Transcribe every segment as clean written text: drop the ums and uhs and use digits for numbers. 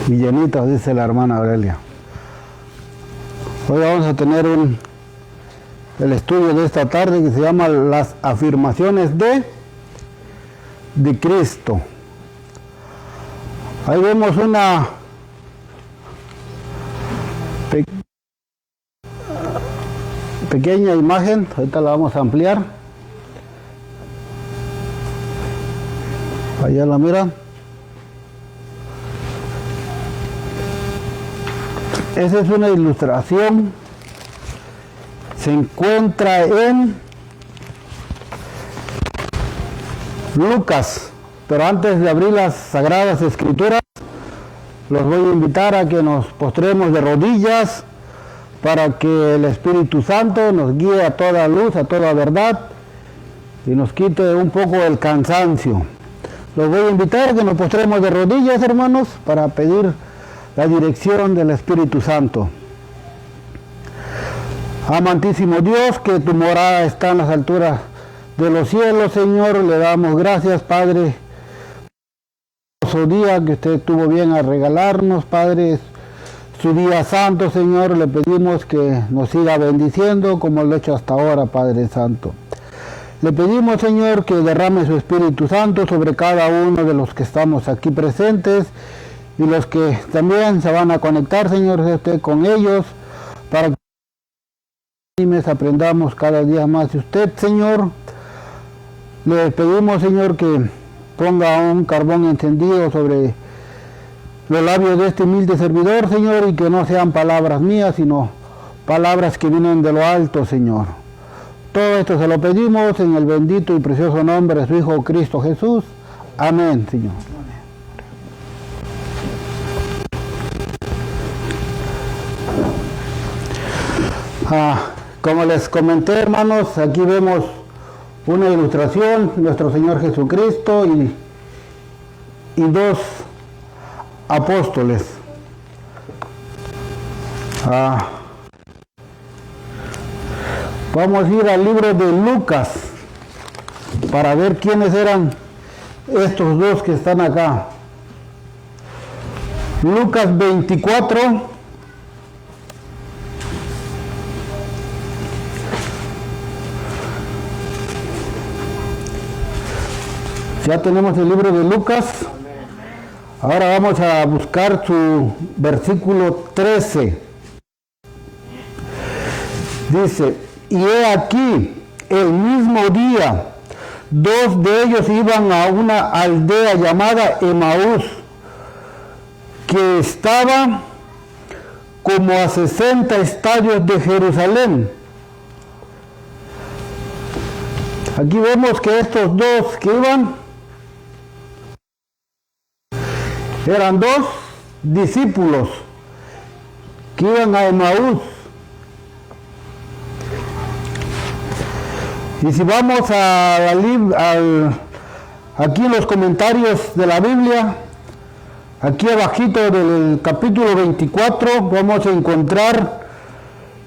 y llenitas, dice la hermana Aurelia. Hoy vamos a tener el estudio de esta tarde que se llama las afirmaciones de Cristo. Ahí vemos una pequeña imagen, ahorita la vamos a ampliar. Allá la miran. Esa es una ilustración. Se encuentra en Lucas. Pero antes de abrir las Sagradas Escrituras, los voy a invitar a que nos postremos de rodillas para que el Espíritu Santo nos guíe a toda luz, a toda verdad y nos quite un poco el cansancio. Los voy a invitar a que nos postremos de rodillas, hermanos, para pedir la dirección del Espíritu Santo. Amantísimo Dios, que tu morada está en las alturas de los cielos, Señor, le damos gracias, Padre, por su día que usted tuvo bien a regalarnos, Padre, su día santo, Señor. Le pedimos que nos siga bendiciendo como lo ha hecho hasta ahora, Padre Santo. Le pedimos, Señor, que derrame su Espíritu Santo sobre cada uno de los que estamos aquí presentes y los que también se van a conectar, Señor, usted con ellos, para que aprendamos cada día más de usted, Señor. Le pedimos, Señor, que ponga un carbón encendido sobre los labios de este humilde servidor, Señor, y que no sean palabras mías, sino palabras que vienen de lo alto, Señor. Todo esto se lo pedimos en el bendito y precioso nombre de su Hijo Cristo Jesús. Amén, Señor. Como les comenté, hermanos, aquí vemos una ilustración, nuestro Señor Jesucristo y dos apóstoles. Vamos a ir al libro de Lucas para ver quiénes eran estos dos que están acá. Lucas 24. Ya tenemos el libro de Lucas. Ahora vamos a buscar su versículo 13. Dice: y he aquí, el mismo día, dos de ellos iban a una aldea llamada Emaús, que estaba como a 60 estadios de Jerusalén. Aquí vemos que estos dos que iban eran dos discípulos que iban a Emaús. Y si vamos aquí en los comentarios de la Biblia, aquí abajito del capítulo 24, vamos a encontrar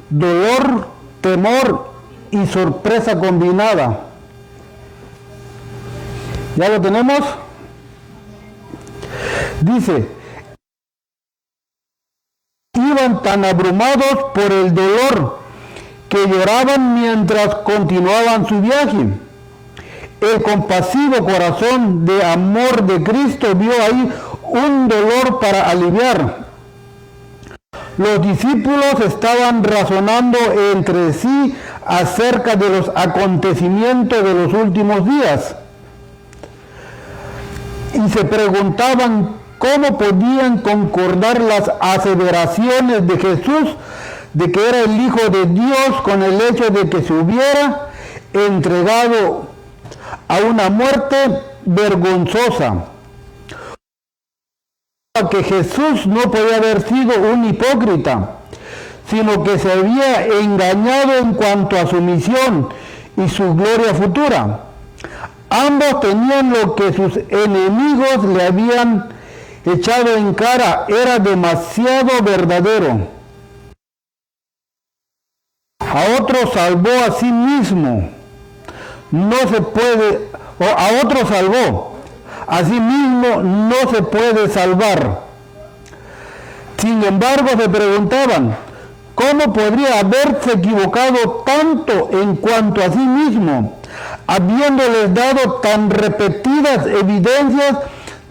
dolor, temor y sorpresa combinada. ¿Ya lo tenemos? Dice: iban tan abrumados por el dolor que lloraban mientras continuaban su viaje. El compasivo corazón de amor de Cristo vio ahí un dolor para aliviar. Los discípulos estaban razonando entre sí acerca de los acontecimientos de los últimos días y se preguntaban cómo podían concordar las aseveraciones de Jesús de que era el Hijo de Dios con el hecho de que se hubiera entregado a una muerte vergonzosa. Que Jesús no podía haber sido un hipócrita, sino que se había engañado en cuanto a su misión y su gloria futura. Ambos tenían lo que sus enemigos le habían echado en cara, era demasiado verdadero. A otro salvó a sí mismo, no se puede, o a otro salvó, a sí mismo no se puede salvar. Sin embargo, se preguntaban, ¿cómo podría haberse equivocado tanto en cuanto a sí mismo, habiéndoles dado tan repetidas evidencias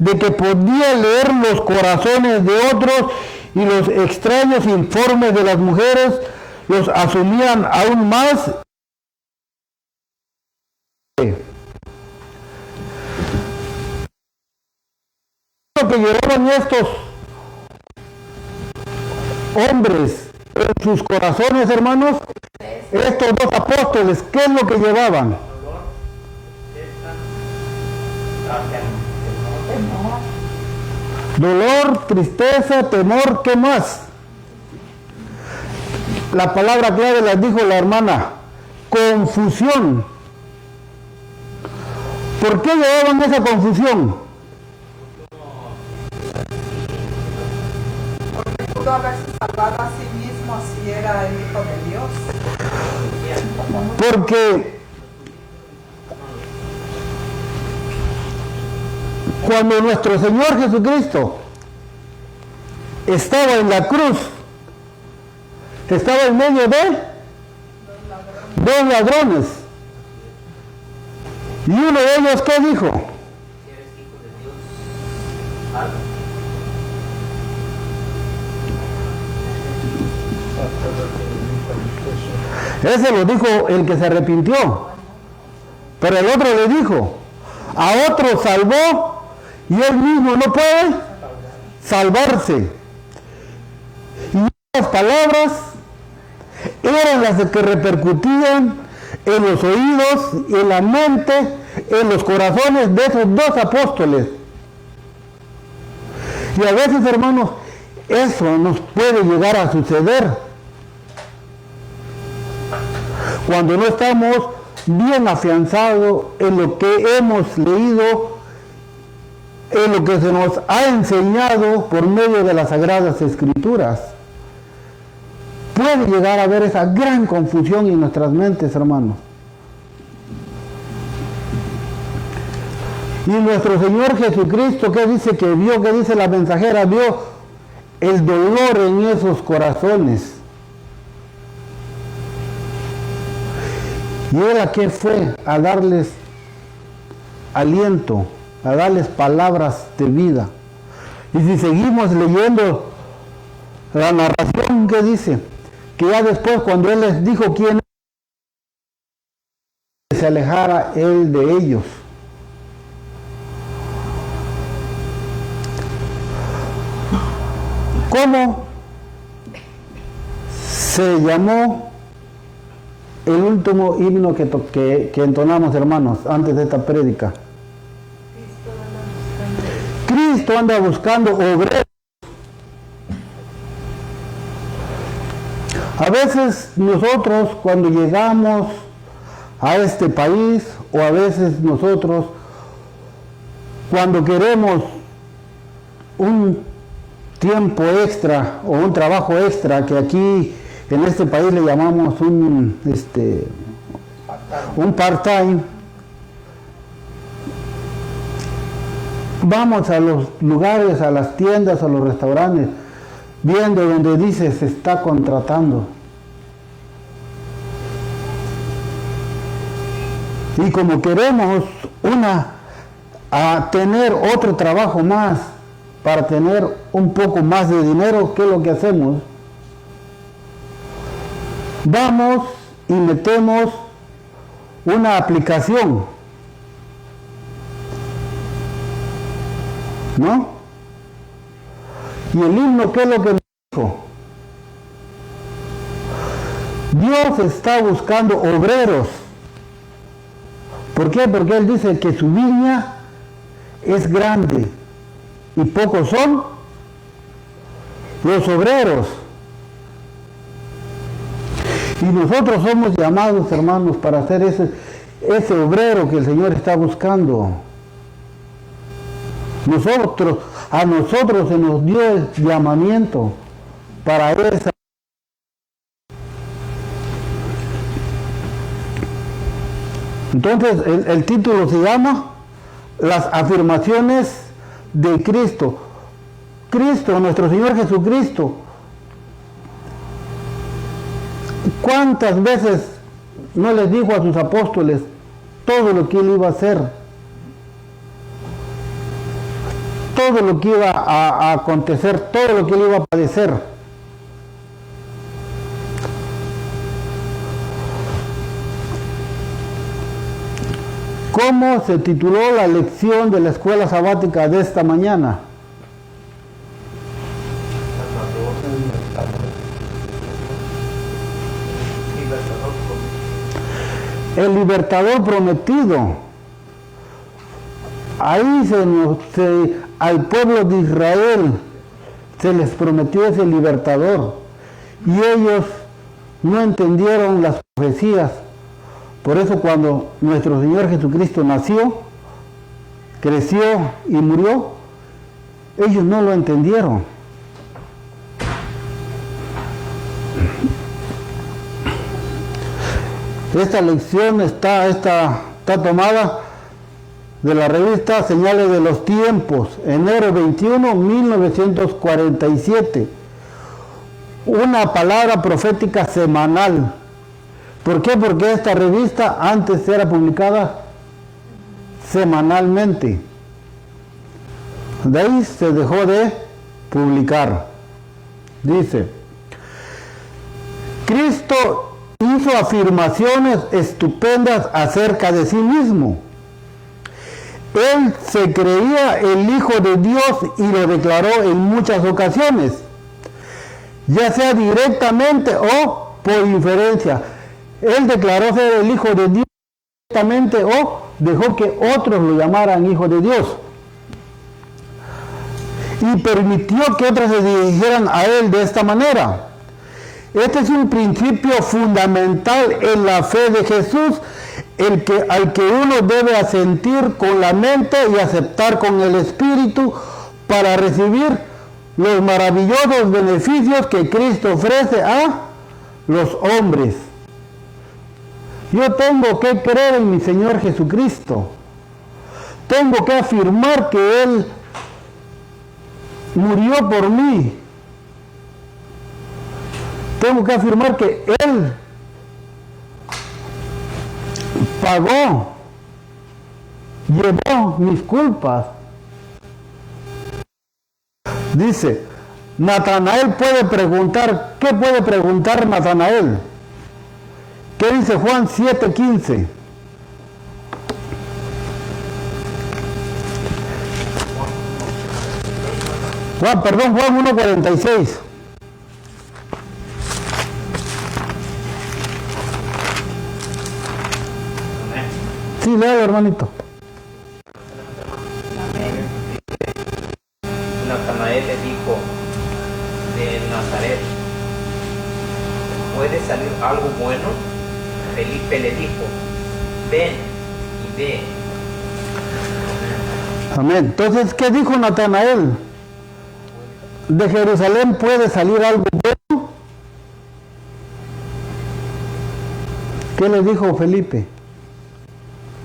de que podía leer los corazones de otros y los extraños informes de las mujeres los asumían aún más? Lo que llevaban estos hombres en sus corazones, hermanos, estos dos apóstoles, ¿qué es lo que llevaban? Dolor, tristeza, temor, ¿qué más? La palabra clave la dijo la hermana, confusión. ¿Por qué llevaban esa confusión? Porque pudo haberse salvado a sí mismo si era el Hijo de Dios. Porque cuando nuestro Señor Jesucristo estaba en la cruz, estaba en medio de dos ladrones. Y uno de ellos, ¿qué dijo? Ese lo dijo el que se arrepintió. Pero el otro le dijo, a otro salvó y él mismo no puede salvarse. Y esas palabras eran las que repercutían en los oídos, en la mente, en los corazones de esos dos apóstoles. Y a veces, hermanos, eso nos puede llegar a suceder cuando no estamos bien afianzados en lo que hemos leído, en lo que se nos ha enseñado por medio de las Sagradas Escrituras. Puede llegar a haber esa gran confusión en nuestras mentes, hermanos. Y nuestro Señor Jesucristo, ¿qué dice que vio? ¿Qué dice la mensajera? Vio el dolor en esos corazones. Y él a qué fue, a darles aliento, a darles palabras de vida. Y si seguimos leyendo la narración, ¿qué dice? Que ya después, cuando él les dijo quién se alejara él de ellos. ¿Cómo se llamó el último himno que entonamos, hermanos, antes de esta prédica? Cristo anda buscando obreros. A veces nosotros, cuando llegamos a este país, o a veces nosotros, cuando queremos un tiempo extra o un trabajo extra, que aquí en este país le llamamos un part-time, vamos a los lugares, a las tiendas, a los restaurantes, viendo donde dice se está contratando. Y como queremos a tener otro trabajo más, para tener un poco más de dinero, ¿qué es lo que hacemos? Vamos y metemos una aplicación, ¿no? Y el himno, ¿qué es lo que nos dijo? Dios está buscando obreros. ¿Por qué? Porque Él dice que su viña es grande y pocos son los obreros. Y nosotros somos llamados, hermanos, para ser ese obrero que el Señor está buscando. A nosotros se nos dio el llamamiento para esa. Entonces, el título se llama Las afirmaciones de Cristo. Cristo, nuestro Señor Jesucristo, ¿cuántas veces no les dijo a sus apóstoles todo lo que Él iba a hacer? Todo lo que iba a acontecer, todo lo que Él iba a padecer. ¿Cómo se tituló la lección de la escuela sabática de esta mañana? El libertador prometido. Ahí al pueblo de Israel se les prometió ese libertador y ellos no entendieron las profecías. Por eso cuando nuestro Señor Jesucristo nació, creció y murió, ellos no lo entendieron. Esta lección está tomada de la revista Señales de los Tiempos, enero 21, 1947. Una palabra profética semanal. ¿Por qué? Porque esta revista antes era publicada semanalmente. De ahí se dejó de publicar. Dice, Cristo hizo afirmaciones estupendas acerca de sí mismo. Él se creía el Hijo de Dios y lo declaró en muchas ocasiones, ya sea directamente o por inferencia. Él declaró ser el Hijo de Dios directamente o dejó que otros lo llamaran Hijo de Dios. Y permitió que otros se dirigieran a Él de esta manera. Este es un principio fundamental en la fe de Jesús, al que uno debe asentir con la mente y aceptar con el espíritu para recibir los maravillosos beneficios que Cristo ofrece a los hombres. Yo tengo que creer en mi Señor Jesucristo. Tengo que afirmar que Él murió por mí. Tengo que afirmar que Él pagó, llevó mis culpas. Dice, Natanael puede preguntar, ¿qué puede preguntar Natanael? ¿Qué dice Juan 7:15? Juan 1:46. Sí, leo, hermanito. Natanael le dijo de Nazaret, ¿puede salir algo bueno? Felipe le dijo, ven y ve. Amén. Entonces, ¿qué dijo Natanael? ¿De Jerusalén puede salir algo bueno? ¿Qué le dijo Felipe?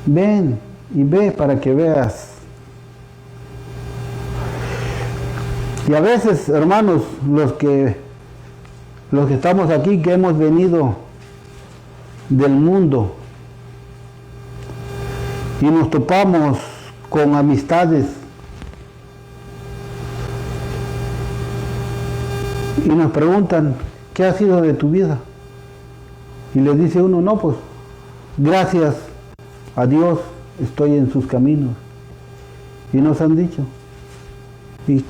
Ven y ve para que veas. Y a veces, hermanos, los que estamos aquí, que hemos venido del mundo y nos topamos con amistades y nos preguntan, ¿qué ha sido de tu vida? Y le dice uno, no, pues, gracias a Dios estoy en sus caminos. Y nos han dicho, y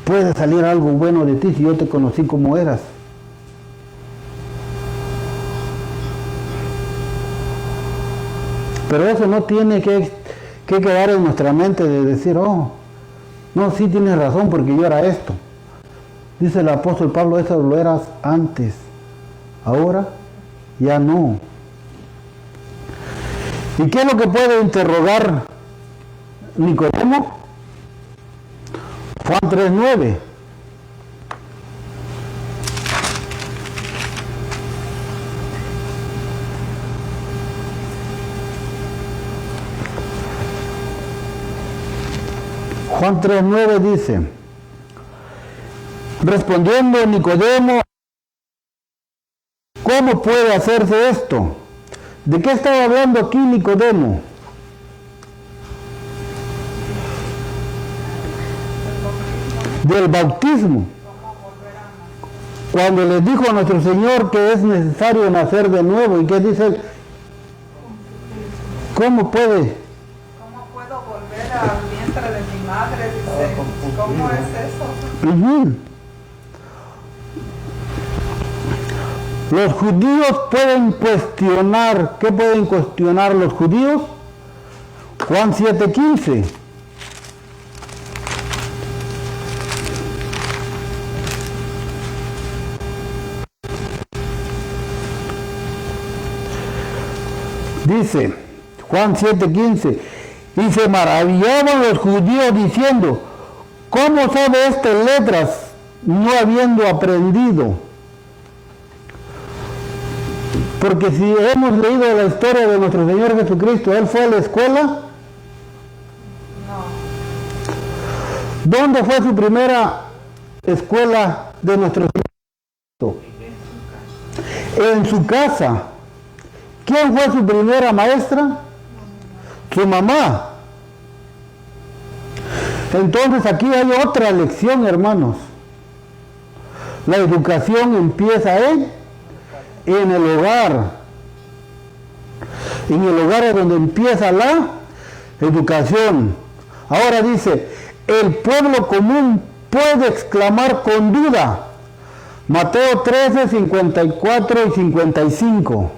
puede salir algo bueno de ti si yo te conocí como eras. Pero eso no tiene que quedar en nuestra mente de decir, oh, no, sí tienes razón porque yo era esto. Dice el apóstol Pablo, eso lo eras antes, ahora ya no. ¿Y qué es lo que puede interrogar Nicodemo? Juan 3:9. Juan 3:9 dice, Respondiendo Nicodemo, ¿cómo puede hacerse esto? ¿De qué estaba hablando aquí Nicodemo? Del bautismo. Cuando les dijo a nuestro Señor que es necesario nacer de nuevo, ¿y qué dice él? ¿Cómo puede? ¿Cómo puedo volver al vientre de mi madre? Dice, ¿cómo es eso? Los judíos pueden cuestionar. ¿Qué pueden cuestionar los judíos? Juan 7:15. Dice Juan 7:15, y se maravillaban los judíos diciendo, ¿cómo sabe estas letras no habiendo aprendido? Porque si hemos leído la historia de nuestro Señor Jesucristo, ¿Él fue a la escuela? No. ¿Dónde fue su primera escuela de nuestro Señor? En su casa. ¿Quién fue su primera maestra? Su mamá. Entonces aquí hay otra lección, hermanos. La educación empieza en el hogar. En el hogar es donde empieza la educación. Ahora dice, el pueblo común puede exclamar con duda. Mateo 13, 54 y 55.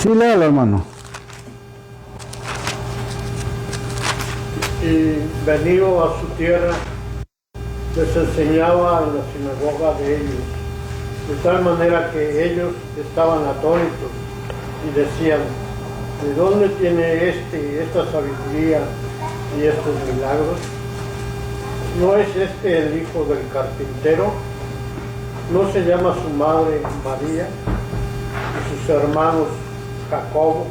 Sí, léalo, hermano. Y venido a su tierra, les enseñaba en la sinagoga de ellos, de tal manera que ellos estaban atónitos y decían, ¿de dónde tiene esta sabiduría y estos milagros? ¿No es este el hijo del carpintero? ¿No se llama su madre María y sus hermanos Jacobo,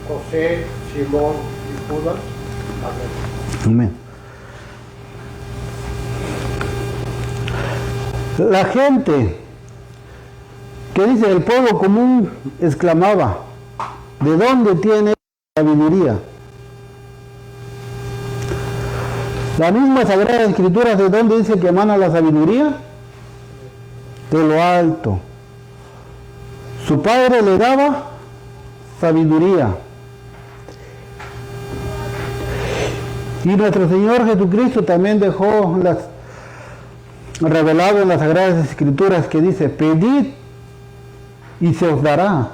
José, Simón y Judas? Amén. La gente que dice el pueblo común exclamaba, ¿de dónde tiene sabiduría? La misma Sagrada Escritura, ¿de dónde dice que emana la sabiduría? De lo alto. Su padre le daba sabiduría. Y nuestro Señor Jesucristo también dejó revelado en las Sagradas Escrituras que dice, pedid y se os dará.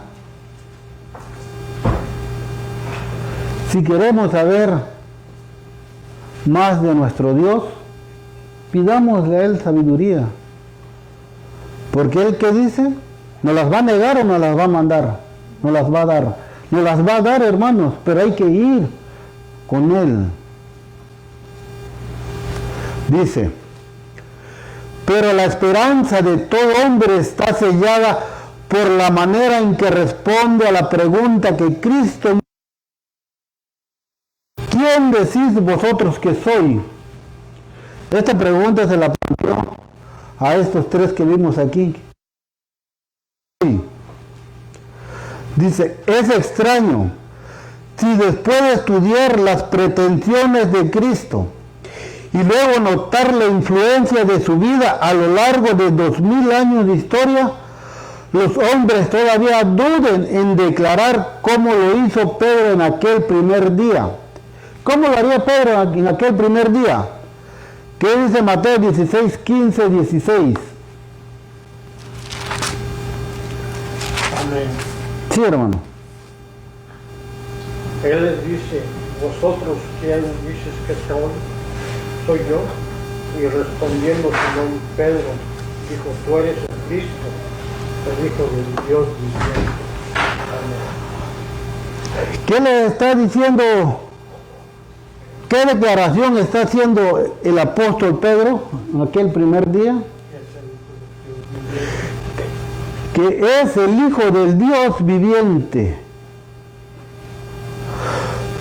Si queremos saber más de nuestro Dios, pidámosle a Él sabiduría. Porque Él, ¿qué dice? ¿Nos las va a negar o nos las va a mandar? Nos las va a dar. Nos las va a dar, hermanos, pero hay que ir con Él. Dice, pero la esperanza de todo hombre está sellada por la manera en que responde a la pregunta que Cristo: ¿quién decís vosotros que soy? Esta pregunta se la planteó a estos tres que vimos aquí. Dice, es extraño si después de estudiar las pretensiones de Cristo y luego notar la influencia de su vida a lo largo de 2000 años de historia, los hombres todavía duden en declarar cómo lo hizo Pedro en aquel primer día. ¿Cómo lo haría Pedro en aquel primer día? ¿Qué dice Mateo 16, 15, 16? Amén. Sí, hermano. Él les dice, ¿vosotros quién dices que soy? Soy yo. Y respondiendo Simón Pedro, dijo, tú eres el Cristo, el Hijo del Dios viviente. Amén. ¿Qué le está diciendo? ¿Qué declaración está haciendo el apóstol Pedro en aquel primer día? Que es el Hijo del Dios viviente.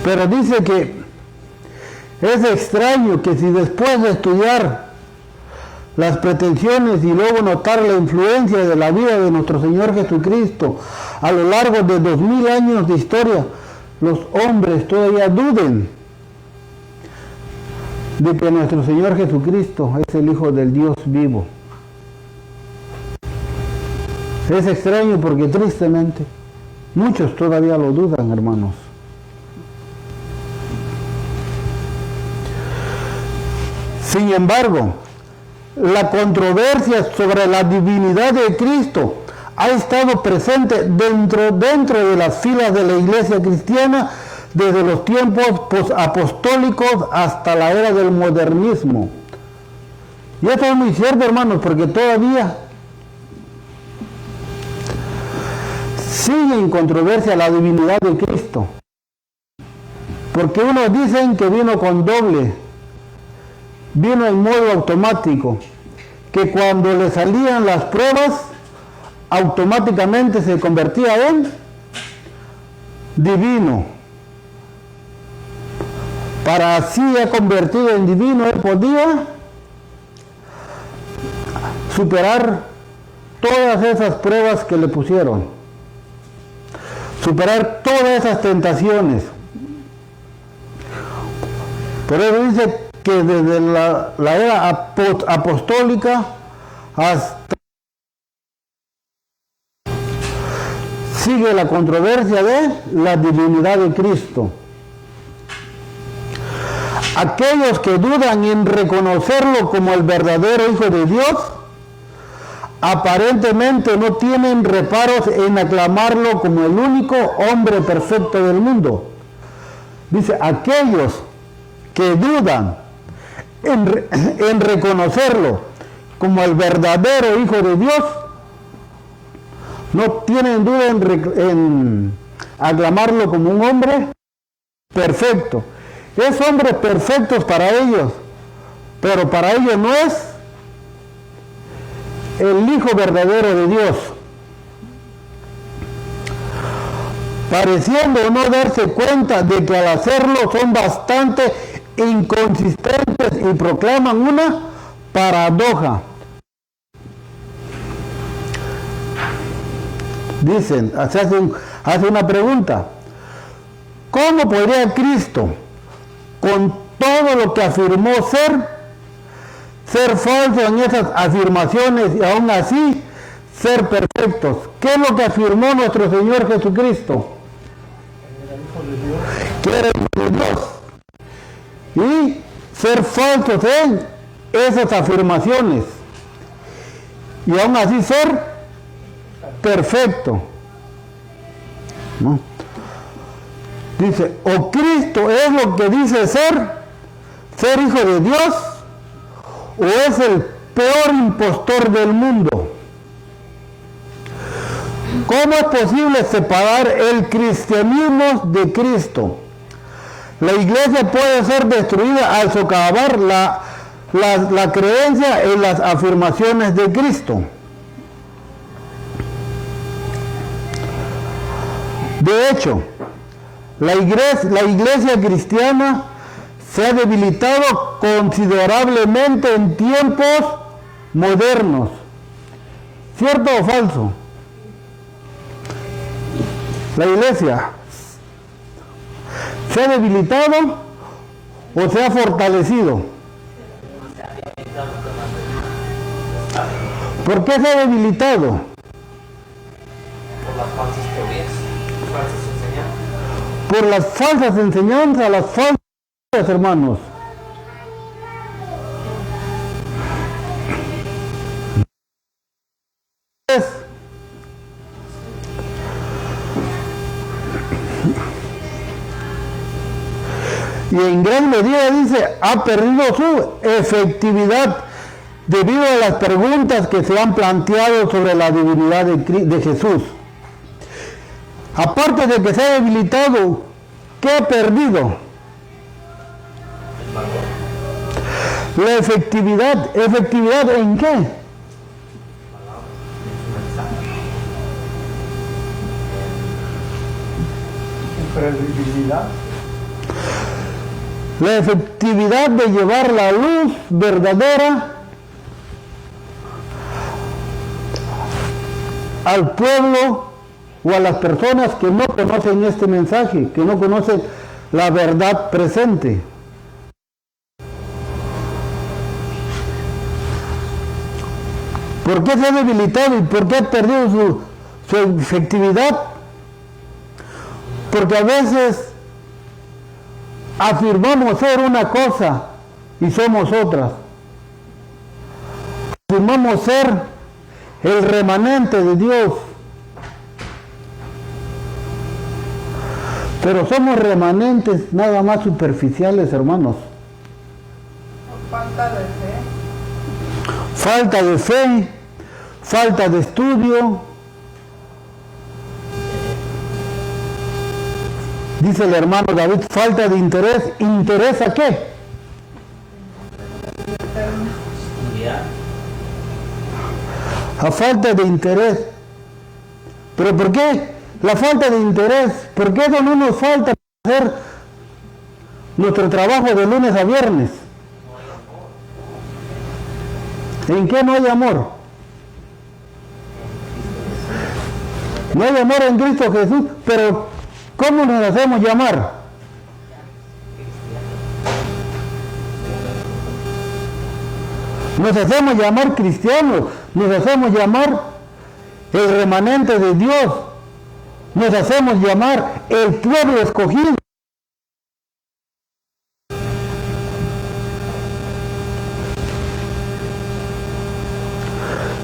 Pero dice Es extraño que si después de estudiar las pretensiones y luego notar la influencia de la vida de nuestro Señor Jesucristo a lo largo de 2000 años de historia, los hombres todavía duden de que nuestro Señor Jesucristo es el Hijo del Dios vivo. Es extraño porque tristemente muchos todavía lo dudan, hermanos. Sin embargo, la controversia sobre la divinidad de Cristo ha estado presente dentro de las filas de la iglesia cristiana desde los tiempos posapostólicos hasta la era del modernismo. Y esto es muy cierto, hermanos, porque todavía sigue en controversia la divinidad de Cristo. Porque unos dicen que vino con doble, vino en modo automático, que cuando le salían las pruebas, automáticamente se convertía en divino. Para así ya convertido en divino, él podía superar todas esas pruebas que le pusieron, superar todas esas tentaciones. Por eso dice que desde la era apostólica hasta sigue la controversia de la divinidad de Cristo. Aquellos que dudan en reconocerlo como el verdadero Hijo de Dios, aparentemente no tienen reparos en aclamarlo como el único hombre perfecto del mundo. Dice, aquellos que dudan en reconocerlo como el verdadero Hijo de Dios, no tienen duda en aclamarlo como un hombre perfecto. Es hombres perfectos para ellos, pero para ellos no es el Hijo verdadero de Dios. Pareciendo no darse cuenta de que al hacerlo son bastante inconsistentes y proclaman una paradoja. Dicen, se hace una pregunta: ¿cómo podría Cristo, con todo lo que afirmó ser falso en esas afirmaciones y aún así ser perfectos? ¿Qué es lo que afirmó nuestro Señor Jesucristo? Que era el Hijo de Dios. Y ser falsos en esas afirmaciones y aún así ser perfecto, ¿no? Dice, o Cristo es lo que dice ser Hijo de Dios, o es el peor impostor del mundo. ¿Cómo es posible separar el cristianismo de Cristo? La iglesia puede ser destruida al socavar la creencia en las afirmaciones de Cristo. De hecho, la iglesia cristiana se ha debilitado considerablemente en tiempos modernos. ¿Cierto o falso? La iglesia ¿se ha debilitado o se ha fortalecido? ¿Por qué se ha debilitado? Por las falsas teorías, falsas enseñanzas. Por las falsas enseñanzas, las falsas, hermanos. Y en gran medida, dice, ha perdido su efectividad debido a las preguntas que se han planteado sobre la divinidad de Jesús. Aparte de que se ha debilitado, ¿qué ha perdido? La efectividad. ¿Efectividad en qué? Credibilidad. la efectividad de llevar la luz verdadera al pueblo o a las personas que no conocen este mensaje, que no conocen la verdad presente. ¿Por qué se ha debilitado y por qué ha perdido su efectividad? Porque a veces afirmamos ser una cosa y somos otras. Afirmamos ser el remanente de Dios, pero somos remanentes nada más superficiales, hermanos. Falta de fe. Falta de fe, falta de estudio. Dice el hermano David, falta de interés. ¿Interés a qué? Estudiar. A falta de interés. ¿Pero por qué? La falta de interés. ¿Por qué eso no nos falta para hacer nuestro trabajo de lunes a viernes? ¿En qué no hay amor? No hay amor en Cristo Jesús, pero ¿cómo nos hacemos llamar? Nos hacemos llamar cristianos, nos hacemos llamar el remanente de Dios, nos hacemos llamar el pueblo escogido.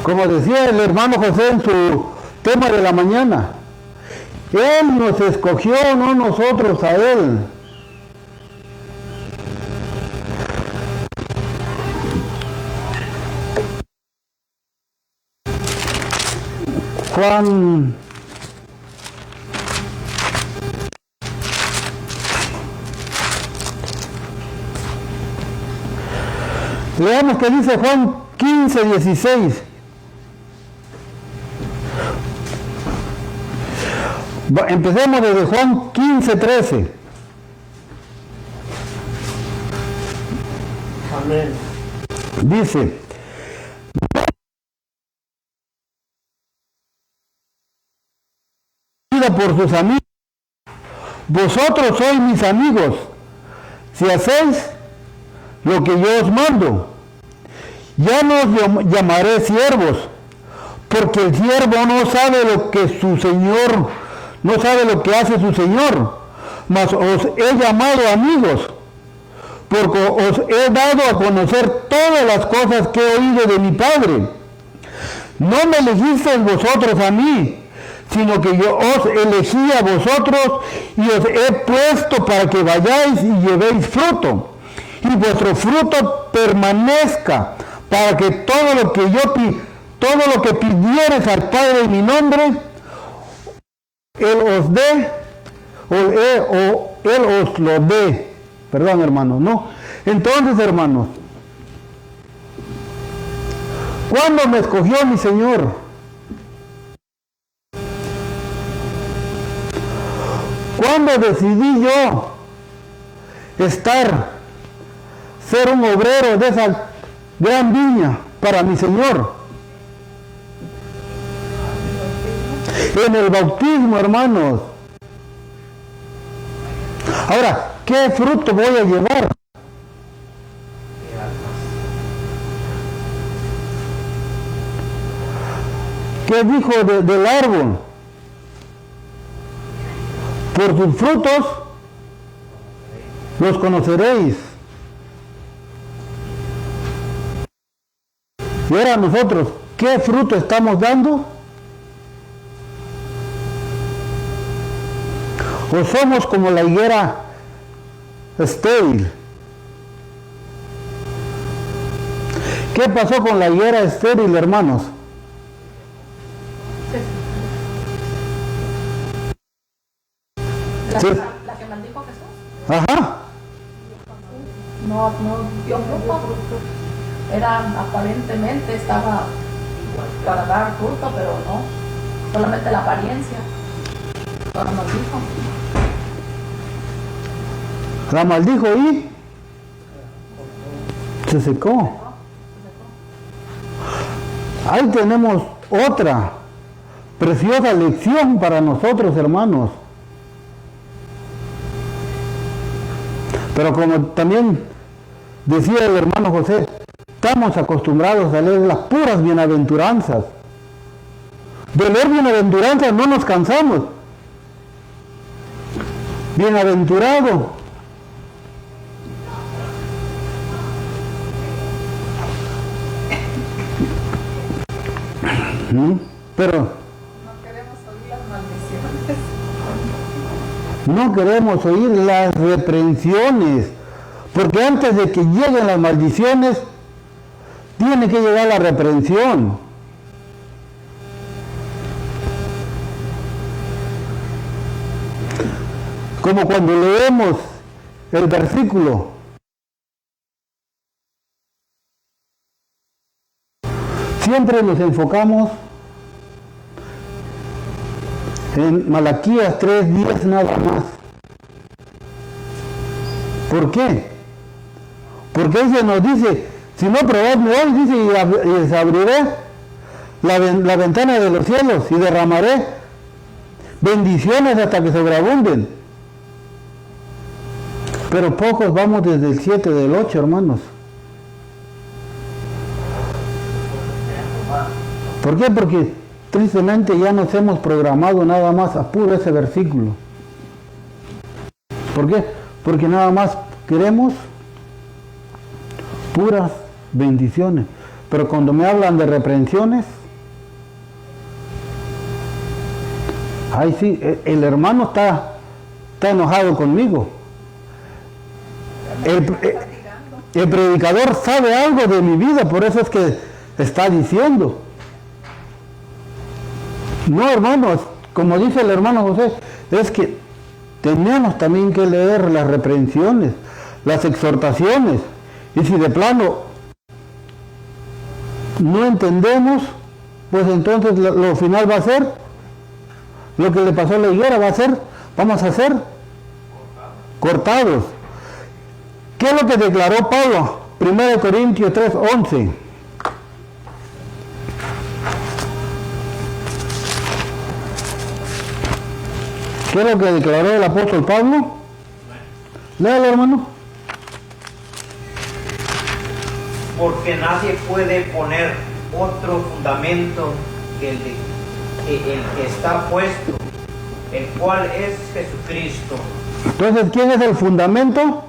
Como decía el hermano José en su tema de la mañana, Él nos escogió, no nosotros a Él. Juan leamos que dice Juan 15:16. Empecemos desde Juan 15:13. Amén. Dice: por sus amigos, vosotros sois mis amigos, si hacéis lo que yo os mando. Ya no os llamaré siervos, porque el siervo no sabe lo que su señor, no sabe lo que hace su señor, mas os he llamado amigos, porque os he dado a conocer todas las cosas que he oído de mi Padre. No me elegisteis vosotros a mí, sino que yo os elegí a vosotros y os he puesto para que vayáis y llevéis fruto, y vuestro fruto permanezca, para que todo lo que pidiereis al Padre en mi nombre, Él os dé, o Él os lo dé. Perdón, hermanos, ¿no? Entonces, hermanos, ¿cuándo me escogió mi Señor? ¿Cuándo decidí yo ser un obrero de esa gran viña para mi Señor? En el bautismo, hermanos. Ahora, ¿qué fruto voy a llevar? ¿Qué dijo del árbol? Por sus frutos los conoceréis. Y ahora nosotros, ¿qué fruto estamos dando? ¿O somos como la higuera estéril? ¿Qué pasó con la higuera estéril, hermanos? La, Sí. la que maldijo Jesús. Ajá. No dio fruto. Era aparentemente estaba para dar fruto, pero no. Solamente la apariencia. La maldijo. La maldijo y Se secó. Ahí tenemos otra preciosa lección para nosotros, hermanos. Pero como también decía el hermano José, estamos acostumbrados a leer las puras bienaventuranzas. De leer bienaventuranzas no nos cansamos. Bienaventurado. Pero no queremos oír las reprensiones, porque antes de que lleguen las maldiciones, tiene que llegar la reprensión. Como cuando leemos el versículo, siempre nos enfocamos en Malaquías 3:10 nada más. ¿Por qué? Porque ese nos dice, si no probadme hoy, dice, y les abriré la ventana de los cielos y derramaré bendiciones hasta que sobreabunden. Pero pocos vamos desde el 7 del 8, hermanos. ¿Por qué? Porque tristemente ya nos hemos programado nada más a puro ese versículo. ¿Por qué? Porque nada más queremos puras bendiciones. Pero cuando me hablan de reprensiones, ay sí, el hermano está enojado conmigo. El predicador sabe algo de mi vida, por eso es que está diciendo. No, hermanos, como dice el hermano José, es que tenemos también que leer las reprensiones, las exhortaciones, y si de plano no entendemos, pues entonces lo final va a ser lo que le pasó a la higuera, vamos a ser cortados. ¿Qué es lo que declaró Pablo? 1 Corintios 3:11. ¿Qué es lo que declaró el apóstol Pablo? Léalo, hermano. Porque nadie puede poner otro fundamento que el que está puesto, el cual es Jesucristo. Entonces, ¿quién es el fundamento?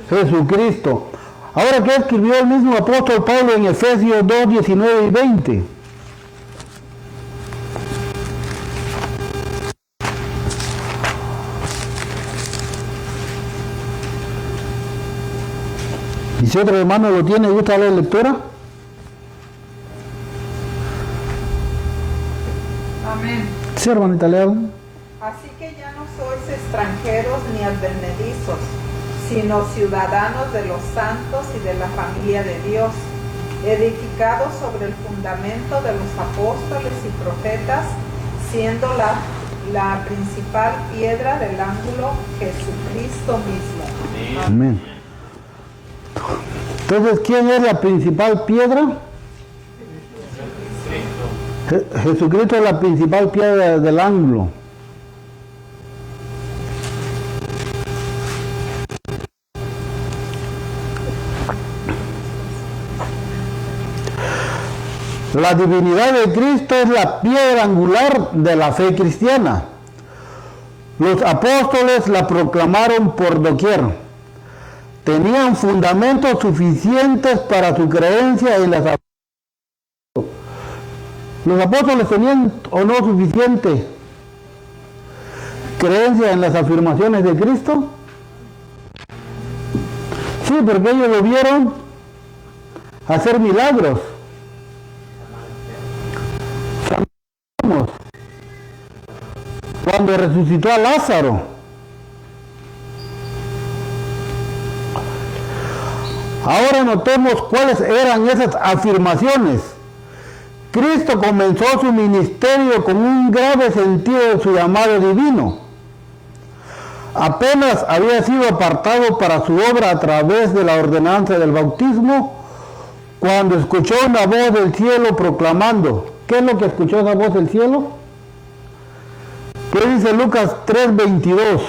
Jesucristo. Ahora, ¿qué escribió el mismo apóstol Pablo en Efesios 2:19 y 20? Y si otro hermano lo tiene, ¿gusta la lectura? Amén. Sí, hermanita, leo. Así que ya no sois extranjeros ni advenedizos, sino ciudadanos de los santos y de la familia de Dios, edificados sobre el fundamento de los apóstoles y profetas, siendo la principal piedra del ángulo Jesucristo mismo. Amén. Entonces, ¿quién es la principal piedra? Jesucristo es la principal piedra del ángulo. La divinidad de Cristo es la piedra angular de la fe cristiana. Los apóstoles la proclamaron por doquier. Tenían fundamentos suficientes para su creencia en las... ¿Los apóstoles tenían o no suficiente creencia en las afirmaciones de Cristo? Sí, porque ellos lo vieron hacer milagros. Cuando resucitó a Lázaro. Ahora notemos cuáles eran esas afirmaciones. Cristo comenzó su ministerio con un grave sentido de su llamado divino. Apenas había sido apartado para su obra a través de la ordenanza del bautismo, cuando escuchó una voz del cielo proclamando. ¿Qué es lo que escuchó esa voz del cielo? ¿Qué dice Lucas 3:22?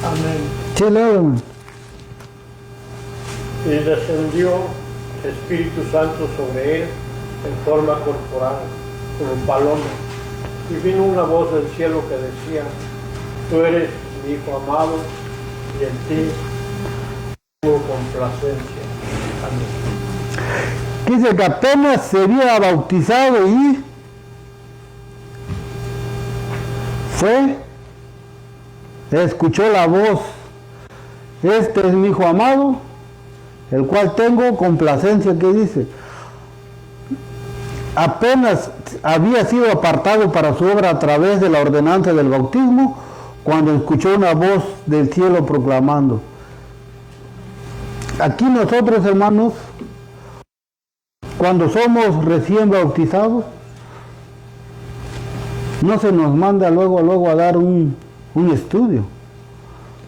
Amén. Sí, léelo. Y descendió el Espíritu Santo sobre él en forma corporal, como paloma. Y vino una voz del cielo que decía: tú eres mi Hijo amado, y en ti tengo complacencia. Amén. Dice que apenas se había bautizado y escuchó la voz: este es mi Hijo amado, el cual tengo complacencia. ¿Qué dice? Apenas había sido apartado para su obra a través de la ordenanza del bautismo, cuando escuchó una voz del cielo proclamando. Aquí nosotros, hermanos, cuando somos recién bautizados, no se nos manda luego a dar un estudio,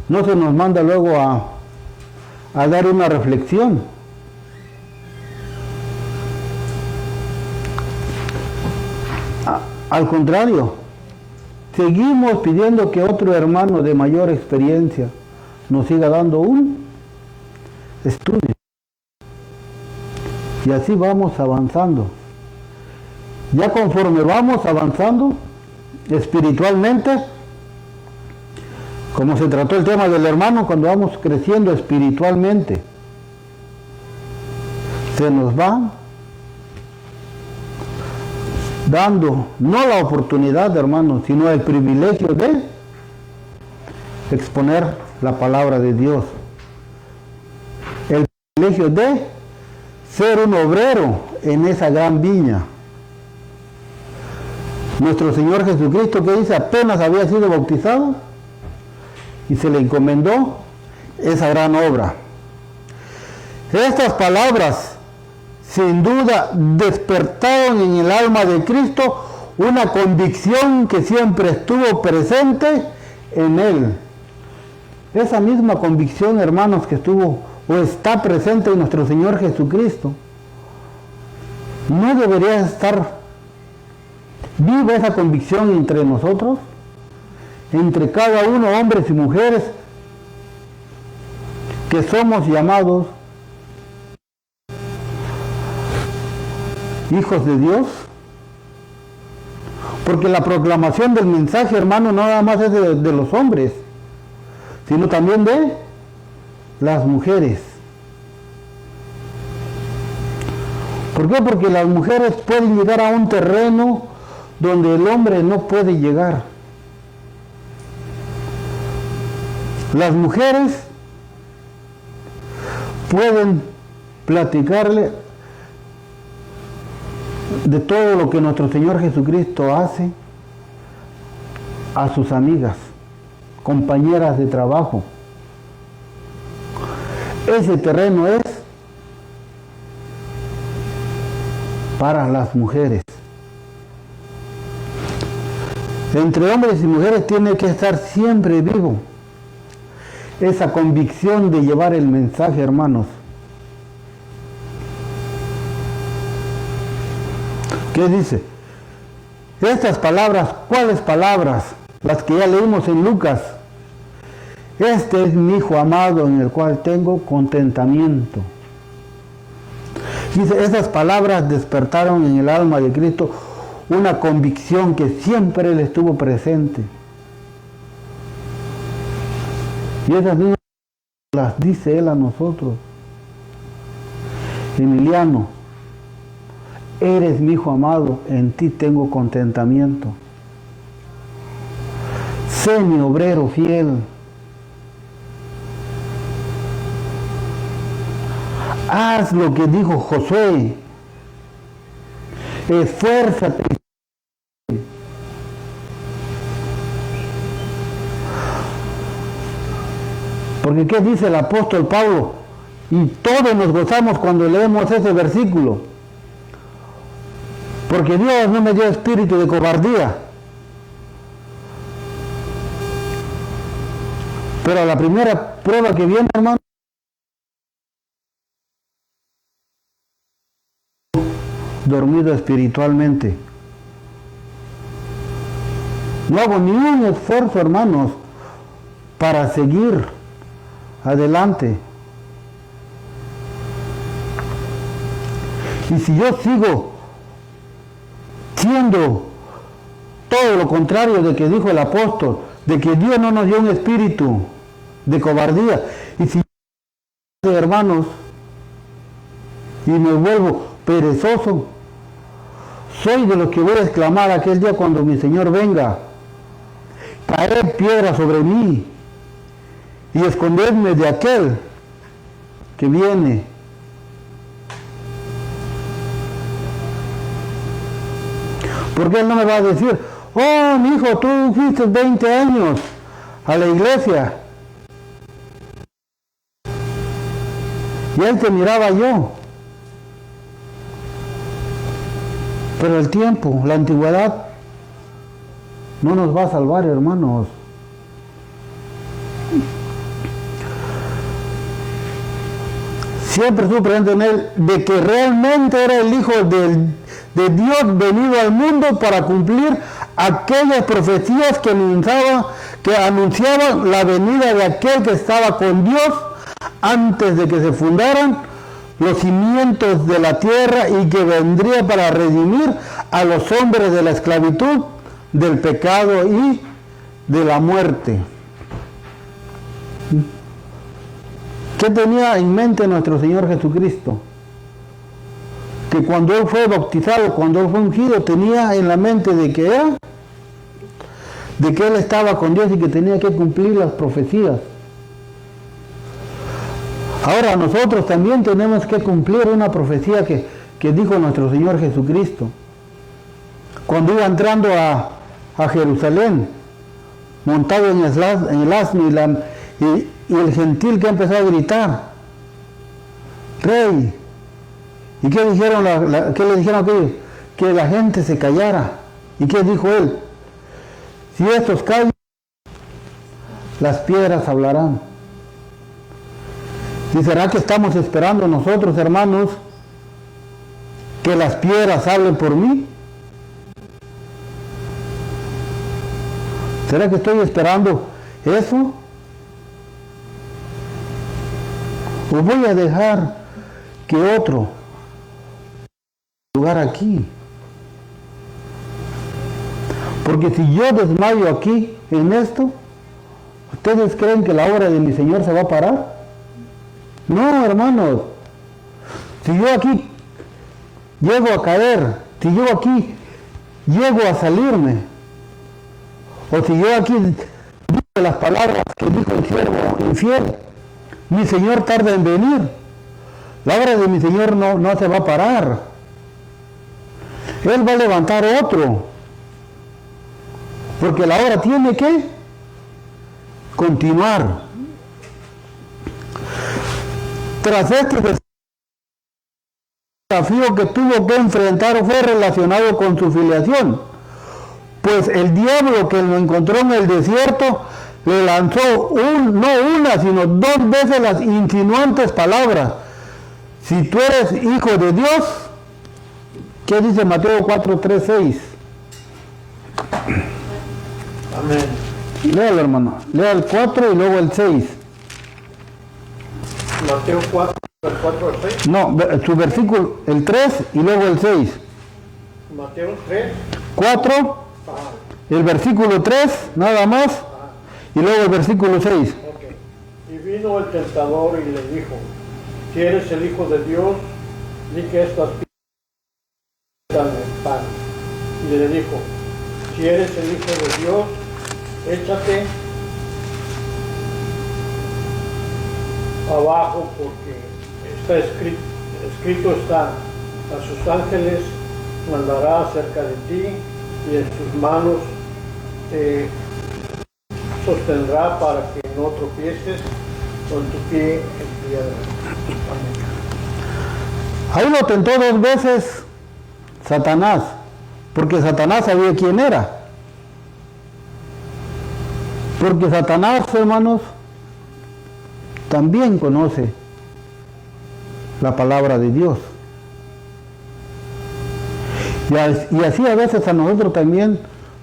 no se nos manda luego a dar una reflexión. Al contrario, seguimos pidiendo que otro hermano de mayor experiencia nos siga dando un estudio. Y así vamos avanzando. Ya conforme vamos avanzando espiritualmente, como se trató el tema del hermano, cuando vamos creciendo espiritualmente, se nos va dando no la oportunidad, hermanos, sino el privilegio de exponer la palabra de Dios. El privilegio de ser un obrero en esa gran viña. Nuestro Señor Jesucristo, que dice, apenas había sido bautizado y se le encomendó esa gran obra. Estas palabras sin duda despertaron en el alma de Cristo una convicción que siempre estuvo presente en él. Esa misma convicción, hermanos, que estuvo o está presente en nuestro Señor Jesucristo, ¿no debería estar viva esa convicción entre nosotros? Entre cada uno, hombres y mujeres, que somos llamados hijos de Dios. Porque la proclamación del mensaje, hermano, no nada más es de los hombres, sino también de las mujeres. ¿Por qué? Porque las mujeres pueden llegar a un terreno donde el hombre no puede llegar. Las mujeres pueden platicarle de todo lo que nuestro Señor Jesucristo hace a sus amigas, compañeras de trabajo. Ese terreno es para las mujeres. Entre hombres y mujeres tiene que estar siempre vivo esa convicción de llevar el mensaje, hermanos. ¿Qué dice? Estas palabras, ¿cuáles palabras? Las que ya leímos en Lucas. Este es mi Hijo amado en el cual tengo contentamiento. Dice, esas palabras despertaron en el alma de Cristo una convicción que siempre le estuvo presente. Y esas mismas las dice Él a nosotros. Emiliano, eres mi Hijo amado, en ti tengo contentamiento. Sé mi obrero fiel. Haz lo que dijo Josué. Esfuérzate. Porque ¿qué dice el apóstol Pablo? Y todos nos gozamos cuando leemos ese versículo. Porque Dios no me dio espíritu de cobardía. Pero la primera prueba que viene, hermano, dormido espiritualmente. No hago ni un esfuerzo, hermanos, para seguir adelante. Y si yo sigo siendo todo lo contrario de que dijo el apóstol, de que Dios no nos dio un espíritu de cobardía, y si yo, hermanos, y me vuelvo perezoso, soy de los que voy a exclamar aquel día cuando mi Señor venga: caer piedra sobre mí y esconderme de aquel que viene. Porque Él no me va a decir: oh, mi hijo, tú fuiste 20 años a la iglesia y Él te miraba yo. Pero el tiempo, la antigüedad, no nos va a salvar, hermanos. Siempre estuve presente en Él de que realmente era el Hijo de Dios venido al mundo para cumplir aquellas profecías que anunciaban la venida de aquel que estaba con Dios antes de que se fundaran los cimientos de la tierra y que vendría para redimir a los hombres de la esclavitud, del pecado y de la muerte. ¿Qué tenía en mente nuestro Señor Jesucristo? Que cuando Él fue bautizado, cuando Él fue ungido, tenía en la mente de que Él estaba con Dios y que tenía que cumplir las profecías. Ahora nosotros también tenemos que cumplir una profecía que dijo nuestro Señor Jesucristo. Cuando iba entrando a Jerusalén, montado en el asno y el gentil que empezó a gritar: Rey. ¿Y qué dijeron qué le dijeron aquellos? Que la gente se callara. ¿Y qué dijo Él? Si estos callan, las piedras hablarán. ¿Y será que estamos esperando nosotros, hermanos, que las piedras hablen por mí? ¿Será que estoy esperando eso? ¿O voy a dejar que otro lugar aquí? Porque si yo desmayo aquí en esto, ¿ustedes creen que la obra de mi Señor se va a parar? No, hermanos. Si yo aquí llego a caer, si yo aquí llego a salirme, o si yo aquí digo las palabras que dijo el siervo infiel, mi Señor tarda en venir. La obra de mi Señor no se va a parar. Él va a levantar otro. Porque la obra tiene que continuar. Tras este desafío que tuvo que enfrentar fue relacionado con su filiación. Pues el diablo que lo encontró en el desierto le lanzó no una, sino 2 veces las insinuantes palabras: si tú eres hijo de Dios. ¿Qué dice Mateo 4, 3, 6? Amén. Léalo, hermano. Lea el 4 y luego el 6. Mateo 4, del 4 al 6. No, su versículo, el 3 y luego el 6. Mateo 3. 4, el versículo 3, nada más, y luego el versículo 6. Okay. Y vino el tentador y le dijo: si eres el Hijo de Dios, di que estas piedras en pan. Y le dijo: si eres el Hijo de Dios, échate abajo, porque está escrito está: a sus ángeles mandará acerca de ti, y en sus manos te sostendrá para que no tropieces con tu pie en piedra. Amén. Ahí lo tentó 2 veces Satanás, porque Satanás sabía quién era. Porque Satanás, hermanos, también conoce la palabra de Dios. Y así a veces a nosotros también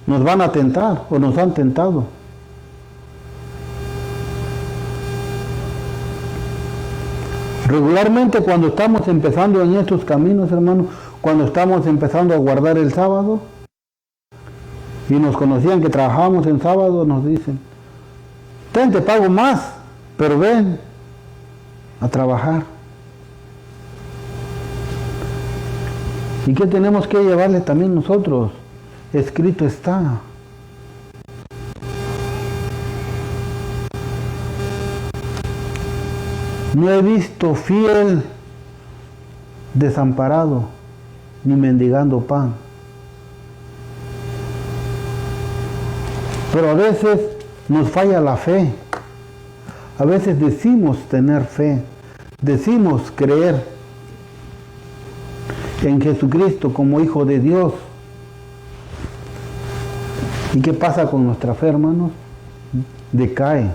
nos van a tentar o nos han tentado. Regularmente cuando estamos empezando en estos caminos, hermanos, cuando estamos empezando a guardar el sábado, y nos conocían que trabajábamos en sábado, nos dicen, te pago más, pero ven a trabajar. ¿Y qué tenemos que llevarle también nosotros? Escrito está. No he visto fiel desamparado, ni mendigando pan. Pero a veces nos falla la fe. A veces decimos tener fe, decimos creer en Jesucristo como Hijo de Dios. ¿Y qué pasa con nuestra fe, hermanos? Decae.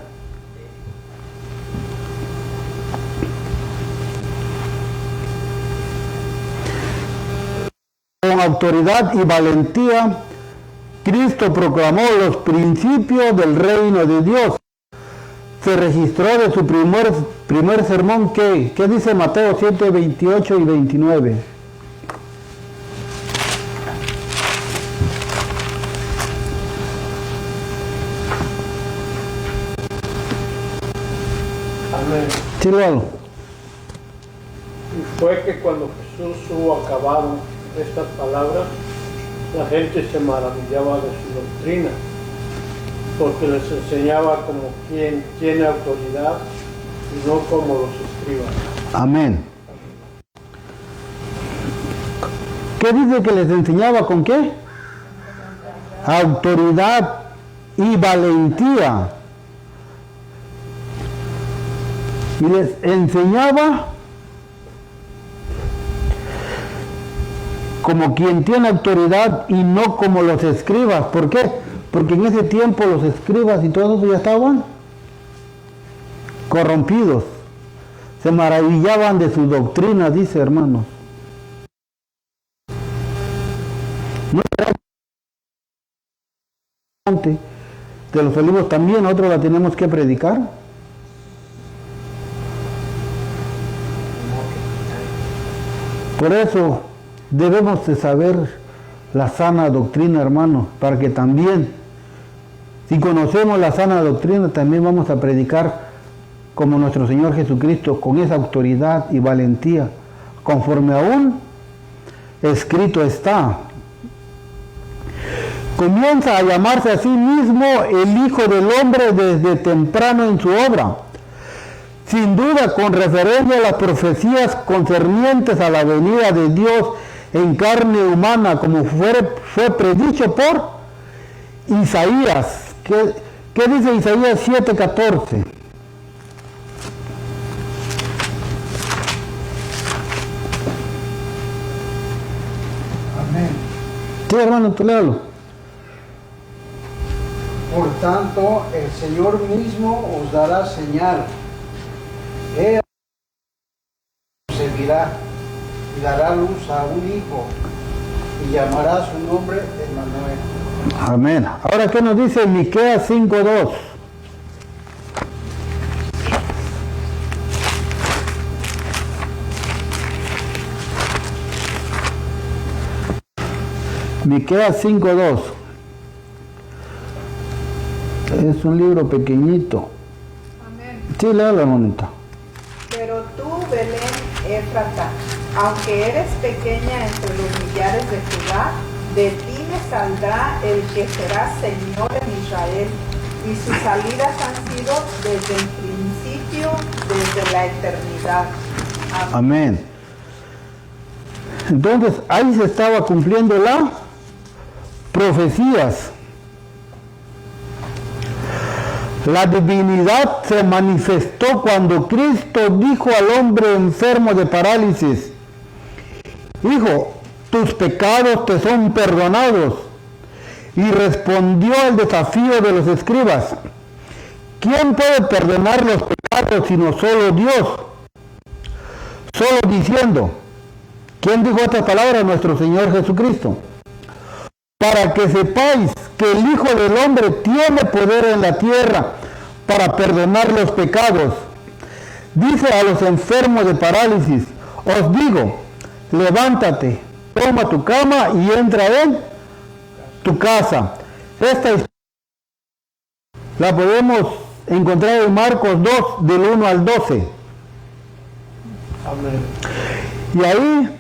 Con autoridad y valentía, Cristo proclamó los principios del reino de Dios. Se registró de su primer sermón, ¿qué dice Mateo 7, 28 y 29? Amén. Sí, luego. Y fue que cuando Jesús hubo acabado estas palabras, la gente se maravillaba de su doctrina, porque les enseñaba como quien tiene autoridad y no como los escribas. Amén. ¿Qué dice que les enseñaba con qué? Autoridad y valentía. Y les enseñaba como quien tiene autoridad y no como los escribas. ¿Por qué? Porque en ese tiempo los escribas y todos ya estaban corrompidos. Se maravillaban de su doctrina, dice, hermanos. No de los olivos también nosotros la tenemos que predicar. Por eso debemos de saber la sana doctrina, hermano, para que también, si conocemos la sana doctrina, también vamos a predicar como nuestro Señor Jesucristo, con esa autoridad y valentía, conforme aún escrito está. Comienza a llamarse a sí mismo el Hijo del Hombre desde temprano en su obra, sin duda con referencia a las profecías concernientes a la venida de Dios en carne humana, como fue predicho por Isaías. ¿Qué dice Isaías 7:14? Amén. Sí, hermano, tú léalo. Por tanto, el Señor mismo os dará señal. Él os servirá y dará luz a un hijo y llamará su nombre Emmanuel. Amén. Ahora, ¿qué nos dice Miqueas 5:2? Miqueas 5:2. Es un libro pequeñito. Amén. Sí, léalo, hermanita. Pero tú, Belén Éfrata, aunque eres pequeña entre los millares de Judá, de ti me saldrá el que será Señor en Israel, y sus salidas han sido desde el principio, desde la eternidad. Amén. Amén. Entonces, ahí se estaba cumpliendo la profecías. La divinidad se manifestó cuando Cristo dijo al hombre enfermo de parálisis: Hijo, tus pecados te son perdonados. Y respondió al desafío de los escribas: ¿quién puede perdonar los pecados sino solo Dios? Solo diciendo, ¿quién dijo estas palabras? Nuestro Señor Jesucristo. Para que sepáis que el Hijo del Hombre tiene poder en la tierra para perdonar los pecados. Dice a los enfermos de parálisis: os digo, levántate, toma tu cama y entra en tu casa. Esta historia la podemos encontrar en Marcos 2, del 1 al 12. Amén. Y ahí,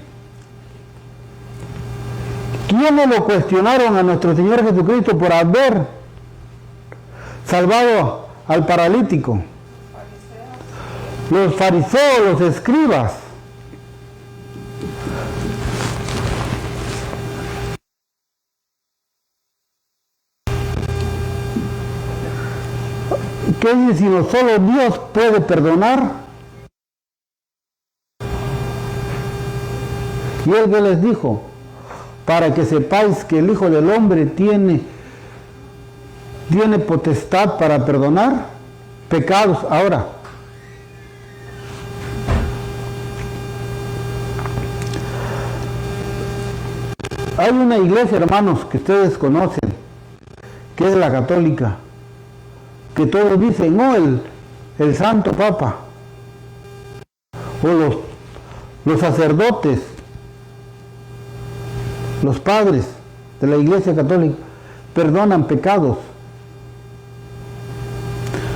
¿quiénes lo cuestionaron a nuestro Señor Jesucristo por haber salvado al paralítico? Los fariseos, los escribas. ¿Qué dice? Si no solo Dios puede perdonar. Y él que les dijo: para que sepáis que el Hijo del Hombre tiene potestad para perdonar pecados. Ahora, hay una iglesia, hermanos, que ustedes conocen, que es la católica, que todos dicen: no, el Santo Papa o los sacerdotes, los padres de la Iglesia Católica perdonan pecados.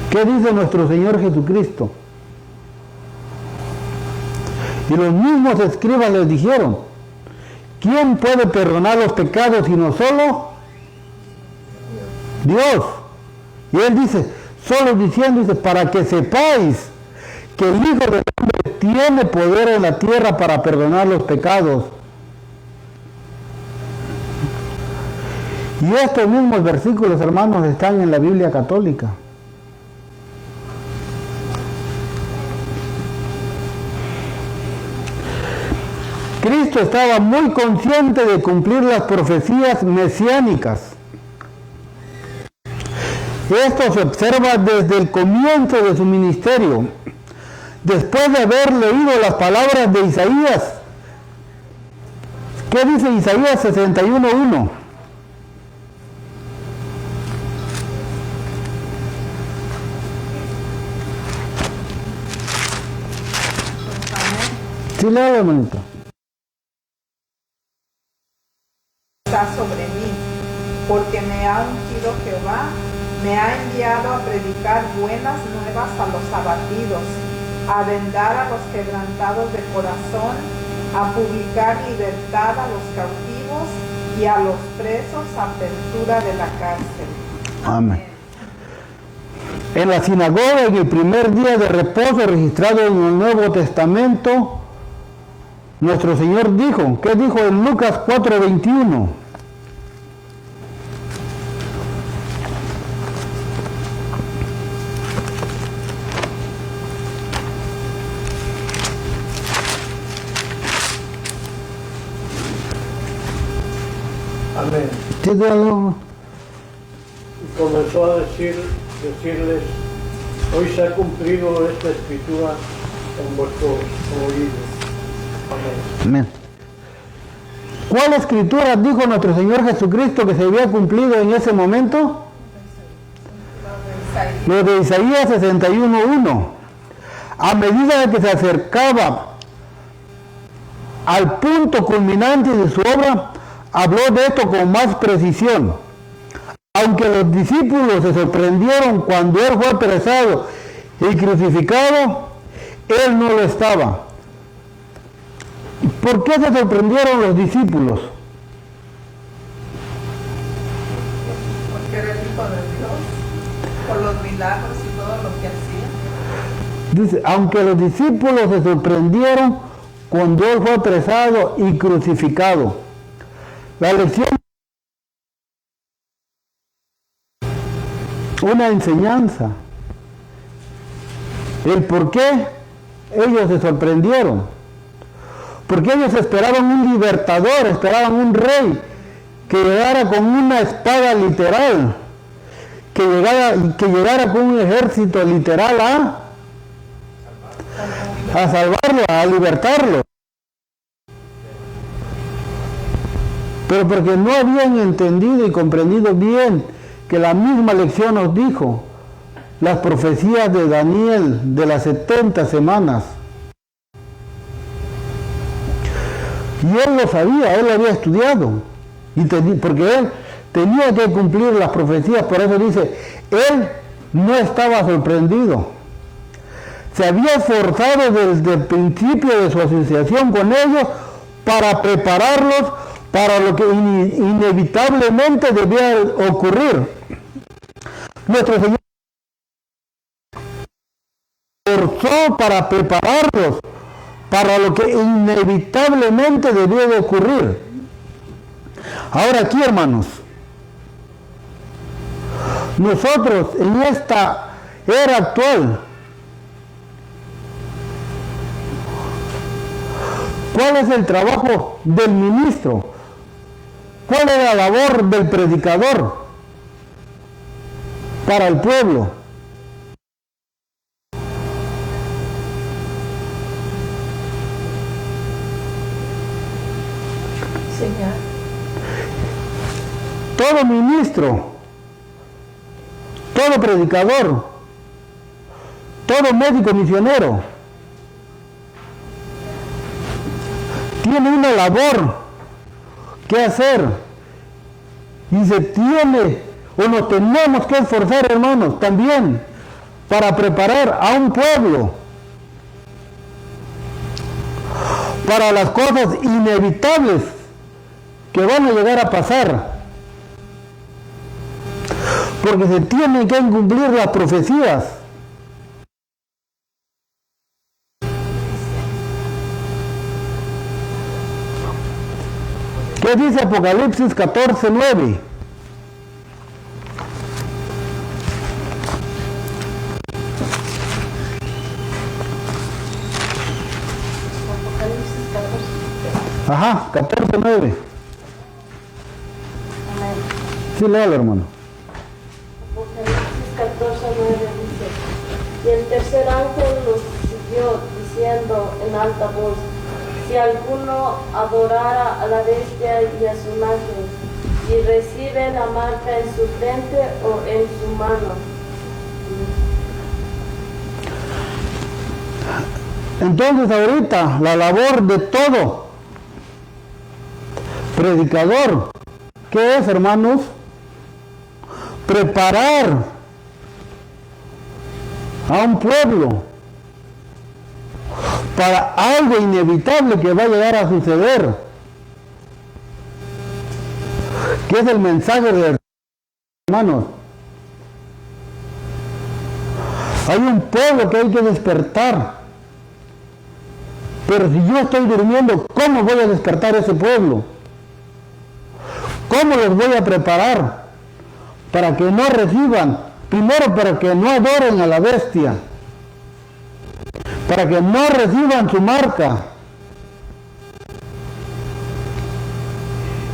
¿Qué dice nuestro Señor Jesucristo? Y los mismos escribas les dijeron: ¿quién puede perdonar los pecados sino solo Dios? Y él dice, solo diciendo, dice, para que sepáis que el Hijo del Hombre tiene poder en la tierra para perdonar los pecados. Y estos mismos versículos, hermanos, están en la Biblia católica. Cristo estaba muy consciente de cumplir las profecías mesiánicas. Esto se observa desde el comienzo de su ministerio. Después de haber leído las palabras de Isaías. ¿Qué dice Isaías 61:1? Sí, leo, hermanito. Está sobre mí, porque me ha ungido Jehová, me ha enviado a predicar buenas nuevas a los abatidos, a vendar a los quebrantados de corazón, a publicar libertad a los cautivos y a los presos apertura de la cárcel. Amén. En la sinagoga, en el primer día de reposo registrado en el Nuevo Testamento, nuestro Señor dijo, ¿qué dijo en Lucas 4:21? Amén. Sí, dígalo. Y comenzó a decirles, hoy se ha cumplido esta escritura en vuestros oídos. Amén. Amén. ¿Cuál escritura dijo nuestro Señor Jesucristo que se había cumplido en ese momento? Lo de Isaías 61:1. A medida que se acercaba al punto culminante de su obra, habló de esto con más precisión. Aunque los discípulos se sorprendieron cuando él fue apresado y crucificado, él no lo estaba. ¿Por qué se sorprendieron los discípulos? Porque era el Hijo de Dios, por los milagros y todo lo que hacía. Dice, aunque los discípulos se sorprendieron cuando él fue apresado y crucificado. La lección una enseñanza. El por qué ellos se sorprendieron. Porque ellos esperaban un libertador, esperaban un rey que llegara con una espada literal, que llegara con un ejército literal a salvarlo, a libertarlo. Pero porque no habían entendido y comprendido bien que la misma lección nos dijo, las profecías de Daniel de las 70 semanas. Y él lo sabía, él lo había estudiado, porque él tenía que cumplir las profecías, por eso dice, él no estaba sorprendido. Se había esforzado desde el principio de su asociación con ellos para prepararlos para lo que inevitablemente debía ocurrir. Nuestro Señor se esforzó para prepararlos para lo que inevitablemente debía de ocurrir. Ahora aquí, hermanos, nosotros en esta era actual, ¿cuál es el trabajo del ministro? ¿Cuál es la labor del predicador para el pueblo? Señor. Todo ministro, todo predicador, todo médico misionero tiene una labor que hacer y se tiene o nos tenemos que esforzar, hermanos, también para preparar a un pueblo para las cosas inevitables que van a llegar a pasar, porque se tienen que cumplir las profecías. ¿Qué dice Apocalipsis 14:9? Ajá, 14:9. Sí, léalo, hermano. Apocalipsis 14:9 dice: y el tercer ángel los siguió diciendo en alta voz: si alguno adorara a la bestia y a su imagen, y recibe la marca en su frente o en su mano. Entonces ahorita la labor de todo predicador, ¿qué es, hermanos? Preparar a un pueblo para algo inevitable que va a llegar a suceder, que es el mensaje de hermanos. Hay un pueblo que hay que despertar, pero si yo estoy durmiendo, ¿cómo voy a despertar ese pueblo? ¿Cómo los voy a preparar para que no reciban? Primero, para que no adoren a la bestia, para que no reciban su marca,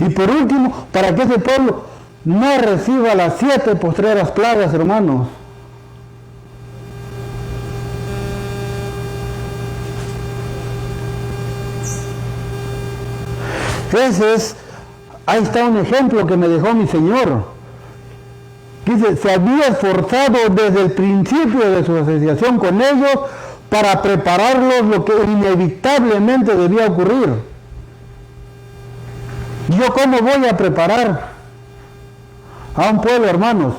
y por último, para que ese pueblo no reciba las 7 postreras plagas, hermanos. Ahí está un ejemplo que me dejó mi Señor. Dice, se había esforzado desde el principio de su asociación con ellos para prepararlos lo que inevitablemente debía ocurrir. ¿Yo cómo voy a preparar a un pueblo, hermanos?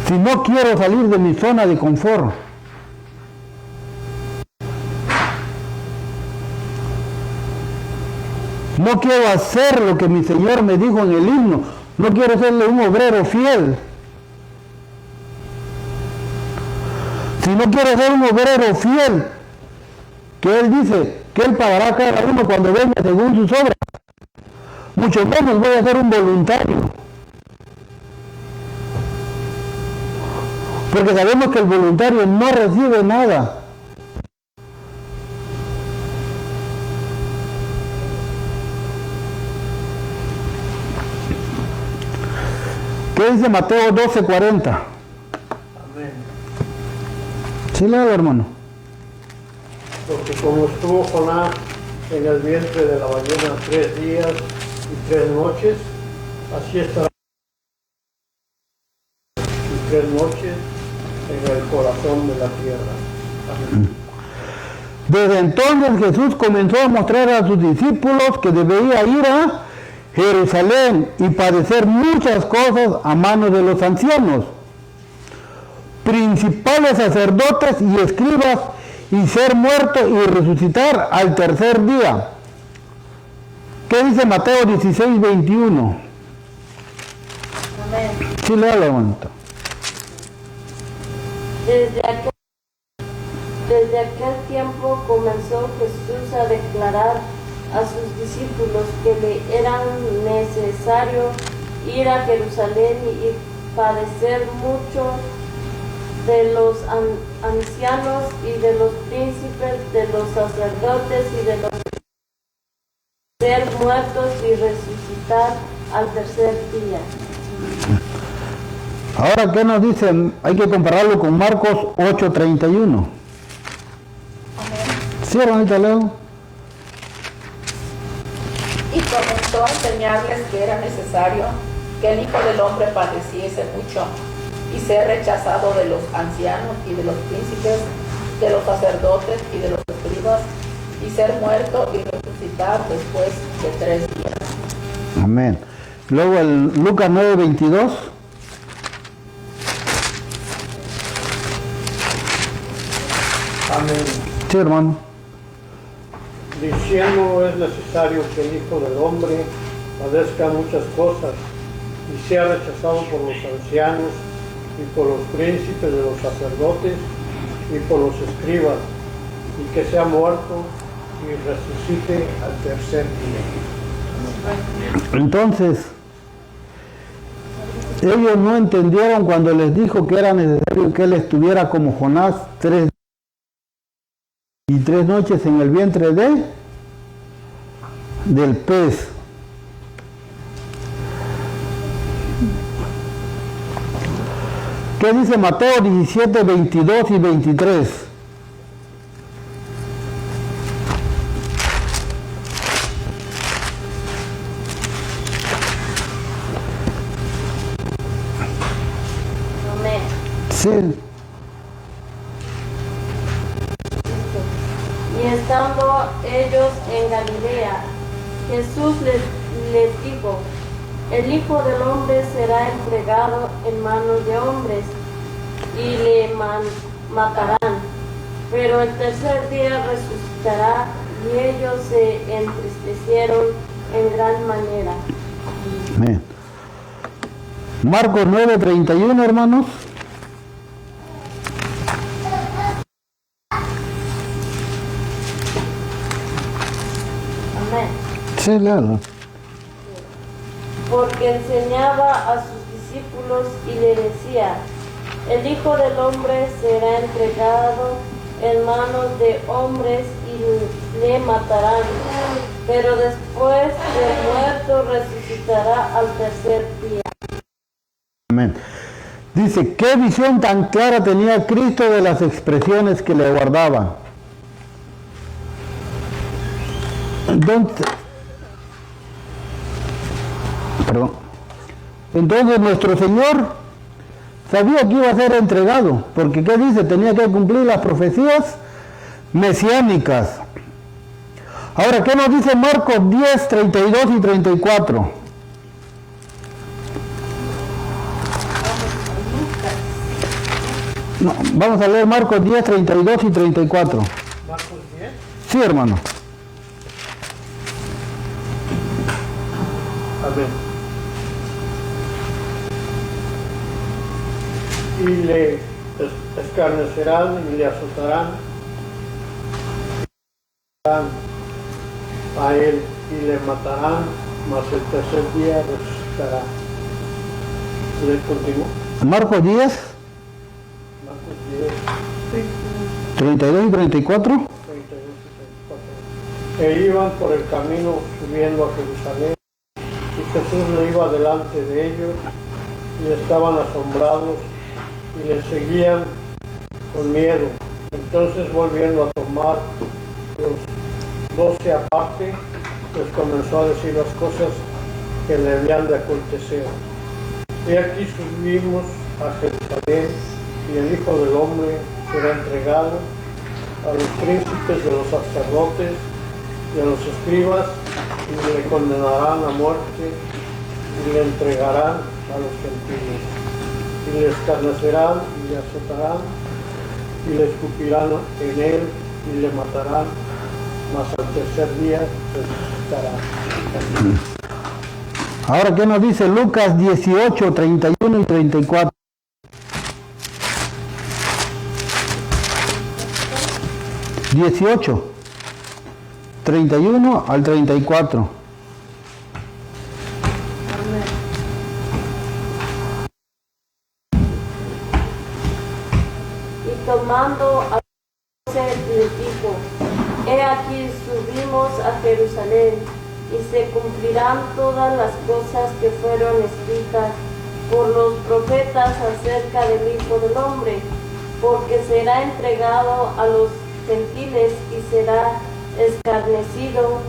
Si no quiero salir de mi zona de confort. No quiero hacer lo que mi Señor me dijo en el himno. No quiero serle un obrero fiel. Si no quiero ser un obrero fiel, que Él dice que Él pagará a cada uno cuando venga según sus obras. No mucho menos voy a ser un voluntario. Porque sabemos que el voluntario no recibe nada. ¿Qué dice Mateo 12:40? Amén. Sí, léalo, hermano. Porque como estuvo Jonás en el vientre de la ballena 3 días y 3 noches, así estará y 3 noches en el corazón de la tierra. Amén. Desde entonces Jesús comenzó a mostrar a sus discípulos que debía ir a Jerusalén y padecer muchas cosas a manos de los ancianos, principales sacerdotes y escribas, y ser muerto y resucitar al tercer día. ¿Qué dice Mateo 16:21? Amén. Sí, léalo, hermanito. Desde aquel tiempo comenzó Jesús a declarar a sus discípulos que le era necesario ir a Jerusalén y padecer mucho de los ancianos y de los príncipes, de los sacerdotes y de los ser muertos y resucitar al tercer día. Ahora, ¿qué nos dice? Hay que compararlo con Marcos 8:31. Sí, hermanita, leo. Y comenzó a enseñarles que era necesario que el Hijo del Hombre padeciese mucho y ser rechazado de los ancianos y de los príncipes, de los sacerdotes y de los escribas, y ser muerto y resucitar después de 3 días. Amén. Luego el Lucas 9:22. Amén. Sí, hermano. Diciendo es necesario que el Hijo del Hombre padezca muchas cosas y sea rechazado por los ancianos y por los príncipes de los sacerdotes y por los escribas, y que sea muerto y resucite al tercer día. Entonces, ellos no entendieron cuando les dijo que era necesario que él estuviera como Jonás 3 y 3 noches en el vientre del pez. ¿Qué dice Mateo 17:22 y 23? Amén. Sí. Y estando ellos en Galilea, Jesús les dijo: el Hijo del Hombre será entregado en manos de hombres y le matarán, pero el tercer día resucitará. Y ellos se entristecieron en gran manera. Amén. Marcos 9:31, hermanos. Amén. Sí, léalo. Porque enseñaba a sus discípulos y le decía: el Hijo del Hombre será entregado en manos de hombres y le matarán, pero después de muerto resucitará al tercer día. Amén. Dice, ¿qué visión tan clara tenía Cristo de las expresiones que le guardaban? Entonces nuestro Señor sabía que iba a ser entregado, porque ¿qué dice? Tenía que cumplir las profecías mesiánicas. Ahora, ¿qué nos dice Marcos 10:32 y 34? No, vamos a leer Marcos 10:32 y 34. Marcos 10. Sí, hermano. Amén. Y le escarnecerán y le azotarán a él y le matarán, mas el tercer día resucitará. ¿Le continúo? Marcos 10, Marcos 10, 32 y 34. 32 y 34. E iban por el camino subiendo a Jerusalén, y Jesús le iba delante de ellos, y estaban asombrados, y le seguían con miedo. Entonces, volviendo a tomar los 12 aparte, les comenzó a decir las cosas que le habían de acontecer. Y aquí subimos a Jerusalén, y el Hijo del Hombre será entregado a los príncipes de los sacerdotes y a los escribas, y le condenarán a muerte, y le entregarán a los gentiles, y le escarnecerán, y le azotarán, y le escupirán en él, y le matarán, mas al tercer día resucitará. Ahora, ¿qué nos dice Lucas 18, 31 y 34? (18) 31 al 34. Y tomando a 12 les dijo: He aquí subimos a Jerusalén, y se cumplirán todas las cosas que fueron escritas por los profetas acerca del Hijo del Hombre, porque será entregado a los gentiles y será escarnecido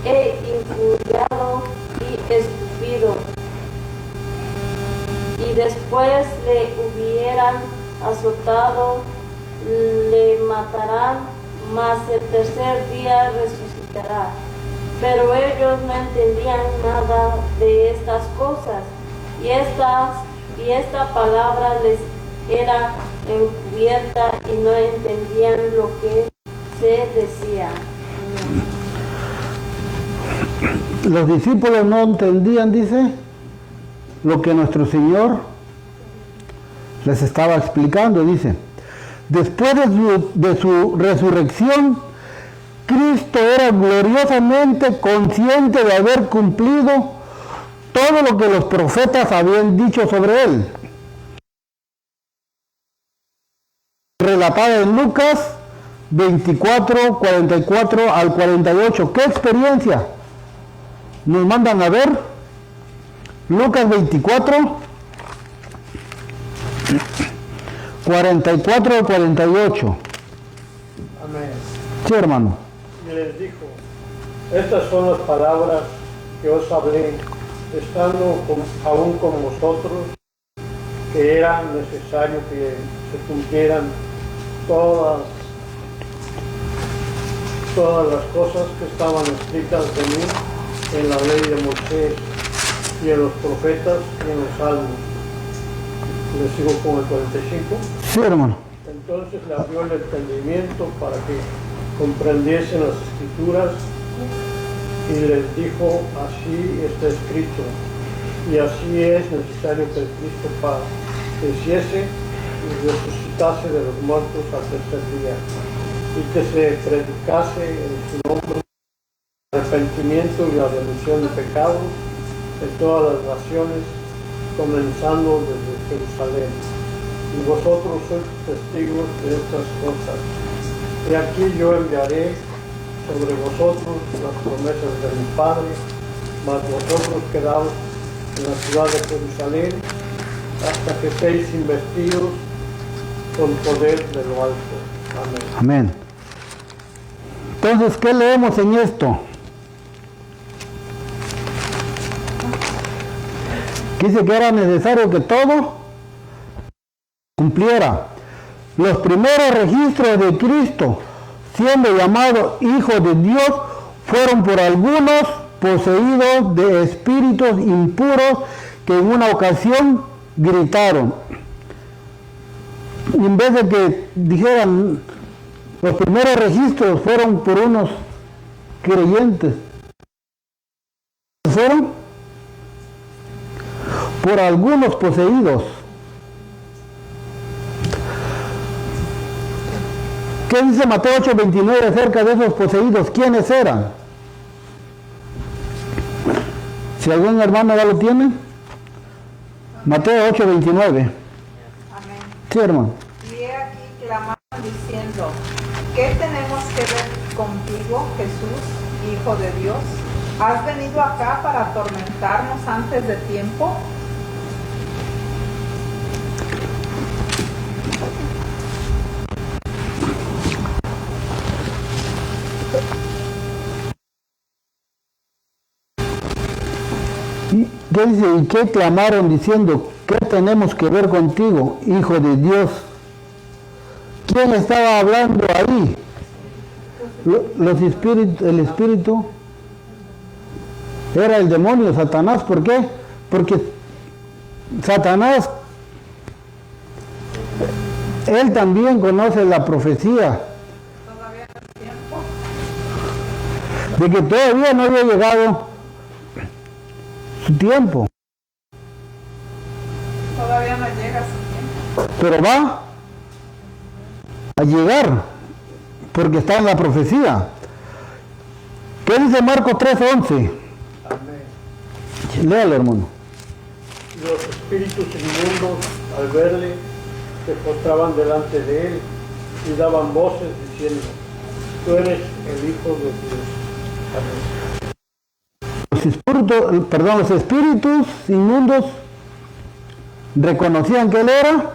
e injuriado y escupido. Y después le hubieran azotado, le matarán, mas el tercer día resucitará. Pero ellos no entendían nada de estas cosas, y esta palabra les era encubierta, y no entendían lo que se decía. Los discípulos no entendían, dice, lo que nuestro Señor les estaba explicando. Dice: después de su resurrección, Cristo era gloriosamente consciente de haber cumplido todo lo que los profetas habían dicho sobre él. Relatada en Lucas 24, 44 al 48. ¿Qué experiencia nos mandan a ver? Lucas 24, 44 al 48. Amén. Sí, hermano. Y les dijo: estas son las palabras que os hablé, estando aún con vosotros, que era necesario que se cumplieran todas las cosas que estaban escritas de mí en la ley de Moisés y en los profetas y en los salmos. ¿Les sigo con el 45? Sí, hermano. Entonces le abrió el entendimiento para que comprendiesen las escrituras, y les dijo: así está escrito, y así es necesario que el Cristo padeciese y resucitase de los muertos al tercer día, y que se predicase en su nombre el arrepentimiento y la remisión de pecados en todas las naciones, comenzando desde Jerusalén. Y vosotros sois testigos de estas cosas. Y aquí yo enviaré sobre vosotros las promesas de mi Padre, mas vosotros quedaos en la ciudad de Jerusalén hasta que seáis investidos con poder de lo alto. Amén. Amén. Entonces, ¿qué leemos en esto? Dice que era necesario que todo cumpliera. Los primeros registros de Cristo, siendo llamado Hijo de Dios, fueron por algunos poseídos de espíritus impuros que en una ocasión gritaron. Y en vez de que dijeran, los primeros registros fueron por unos creyentes, fueron por algunos poseídos. ¿Qué dice Mateo 8:29 acerca de esos poseídos? ¿Quiénes eran? Si algún hermano ya lo tiene, Mateo 8:29. Amén. Sí, hermano. Y he aquí clamaron diciendo, ¿qué tenemos que ver contigo, Jesús, Hijo de Dios? ¿Has venido acá para atormentarnos antes de tiempo? ¿Qué dice? ¿Y qué clamaron diciendo? ¿Qué tenemos que ver contigo, Hijo de Dios? ¿Quién estaba hablando ahí? Los espíritus, el espíritu era el demonio, Satanás. ¿Por qué? Porque Satanás, él también conoce la profecía Todavía no es tiempo. de que todavía no había llegado su tiempo, Todavía no llega su tiempo. pero va a llegar porque está en la profecía. ¿Qué dice Marcos 3:11? Amén. Léalo, hermano. Y los espíritus inmundos, al verle, se postraban delante de él y daban voces diciendo, tú eres el Hijo de Dios. Amén. Los espíritus inmundos reconocían que él era.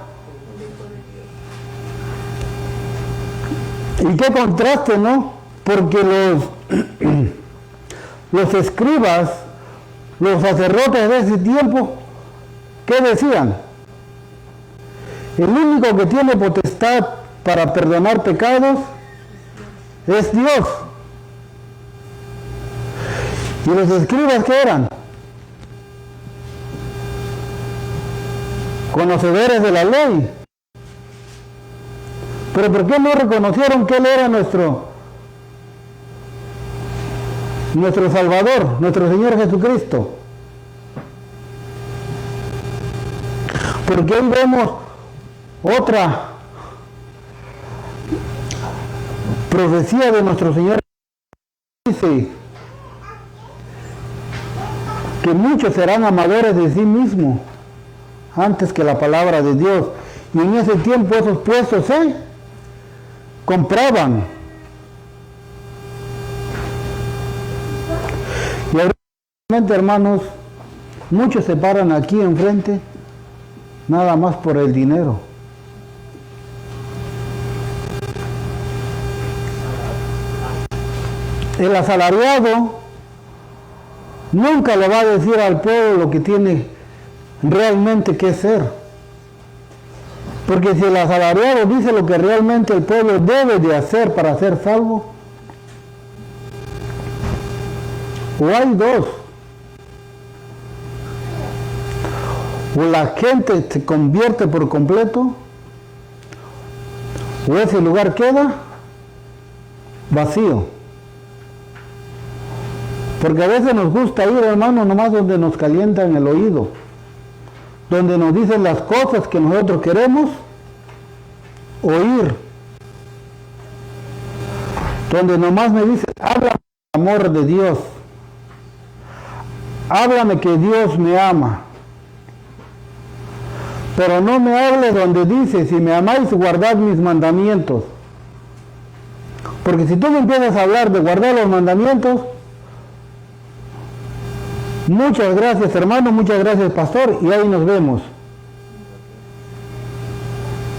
Y qué contraste, ¿no? Porque los escribas, los sacerdotes de ese tiempo, ¿qué decían? El único que tiene potestad para perdonar pecados es Dios. ¿Y los escribas qué eran? Conocedores de la ley. Pero ¿por qué no reconocieron que Él era nuestro Salvador, nuestro Señor Jesucristo? Porque hoy vemos otra profecía de nuestro Señor. Dice que muchos serán amadores de sí mismos antes que la palabra de Dios. Y en ese tiempo esos puestos se compraban. Y realmente, hermanos, muchos se paran aquí enfrente nada más por el dinero. El asalariado nunca le va a decir al pueblo lo que tiene realmente que ser. Porque si el asalariado dice lo que realmente el pueblo debe de hacer para ser salvo, o hay dos: o la gente se convierte por completo, o ese lugar queda vacío. Porque a veces nos gusta ir, hermano, nomás donde nos calientan el oído, donde nos dicen las cosas que nosotros queremos oír, donde nomás me dicen, háblame del amor de Dios, háblame que Dios me ama, pero no me hable donde dice, si me amáis, guardad mis mandamientos. Porque si tú me empiezas a hablar de guardar los mandamientos, muchas gracias, hermano, muchas gracias, pastor, y ahí nos vemos.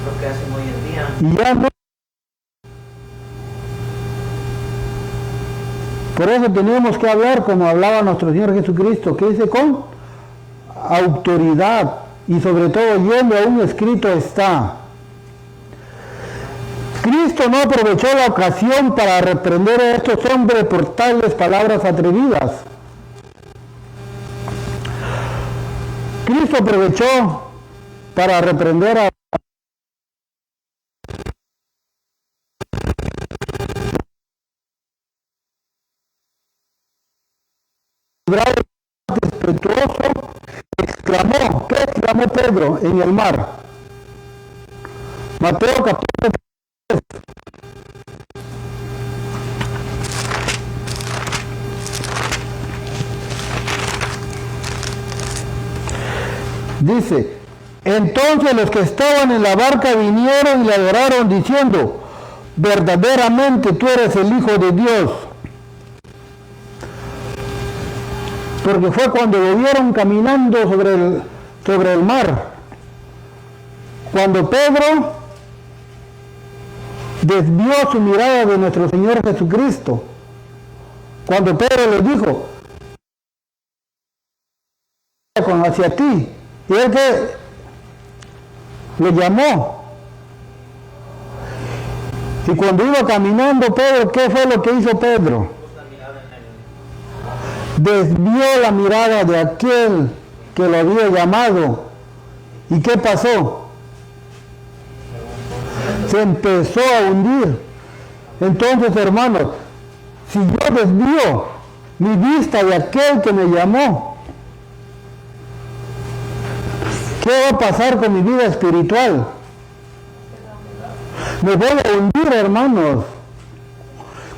Lo que hacen hoy en día. Y ya no. Por eso tenemos que hablar como hablaba nuestro Señor Jesucristo, que dice con autoridad, y sobre todo yendo a un escrito está. Cristo no aprovechó la ocasión para reprender a estos hombres por tales palabras atrevidas. Cristo aprovechó para reprender a respetuoso, exclamó. ¿Qué exclamó Pedro en el mar? Mateo 14. Dice, entonces los que estaban en la barca vinieron y le adoraron diciendo, verdaderamente tú eres el Hijo de Dios. Porque fue cuando lo vieron caminando sobre el mar. Cuando Pedro desvió su mirada de nuestro Señor Jesucristo. Cuando Pedro le dijo, hacia ti. Y él que le llamó. Y cuando iba caminando Pedro, ¿qué fue lo que hizo Pedro? Desvió la mirada de aquel que lo había llamado. ¿Y qué pasó? Se empezó a hundir. Entonces, hermanos, si yo desvío mi vista de aquel que me llamó, ¿qué va a pasar con mi vida espiritual? Me voy a hundir, hermanos.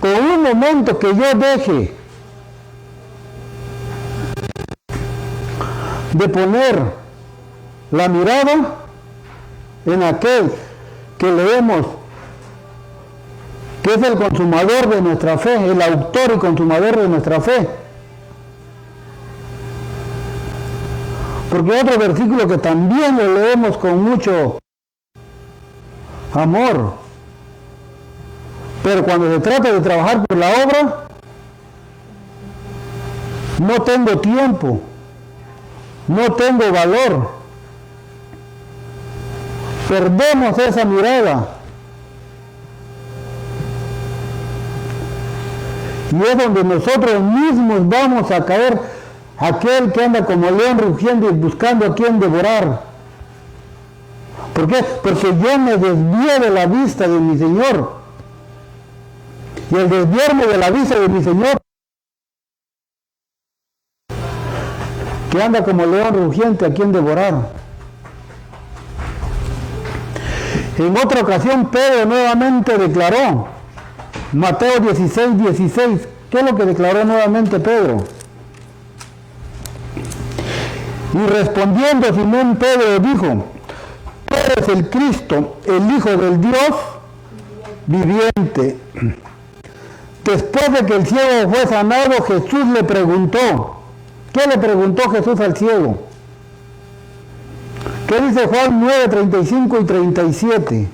Con un momento que yo deje de poner la mirada en aquel que leemos, que es el consumador de nuestra fe, el autor y consumador de nuestra fe. Porque otro versículo que también lo leemos con mucho amor, pero cuando se trata de trabajar por la obra, no tengo tiempo, no tengo valor. Perdemos esa mirada. Y es donde nosotros mismos vamos a caer, aquel que anda como león rugiendo y buscando a quien devorar. ¿Por qué? Porque yo me desvié de la vista de mi Señor. Y el desviarme de la vista de mi Señor, que anda como león rugiente a quien devorar. En otra ocasión Pedro nuevamente declaró, Mateo 16:16, ¿qué es lo que declaró nuevamente Pedro? Y respondiendo Simón Pedro dijo, tú eres el Cristo, el Hijo del Dios viviente. Después de que el ciego fue sanado, Jesús le preguntó, ¿qué le preguntó Jesús al ciego? ¿Qué dice Juan 9, 35 y 37?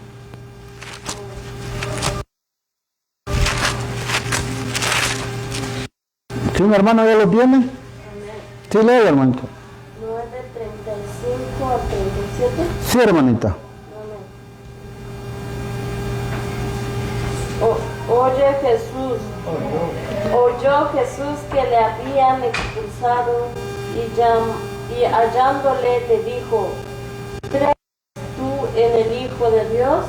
¿Sí, mi hermano ya lo tiene? Sí, leo, hermanito. 9, 35 a 37. Sí, hermanita. Oyó Jesús que le habían expulsado y hallándole le dijo, ¿crees tú en el Hijo de Dios?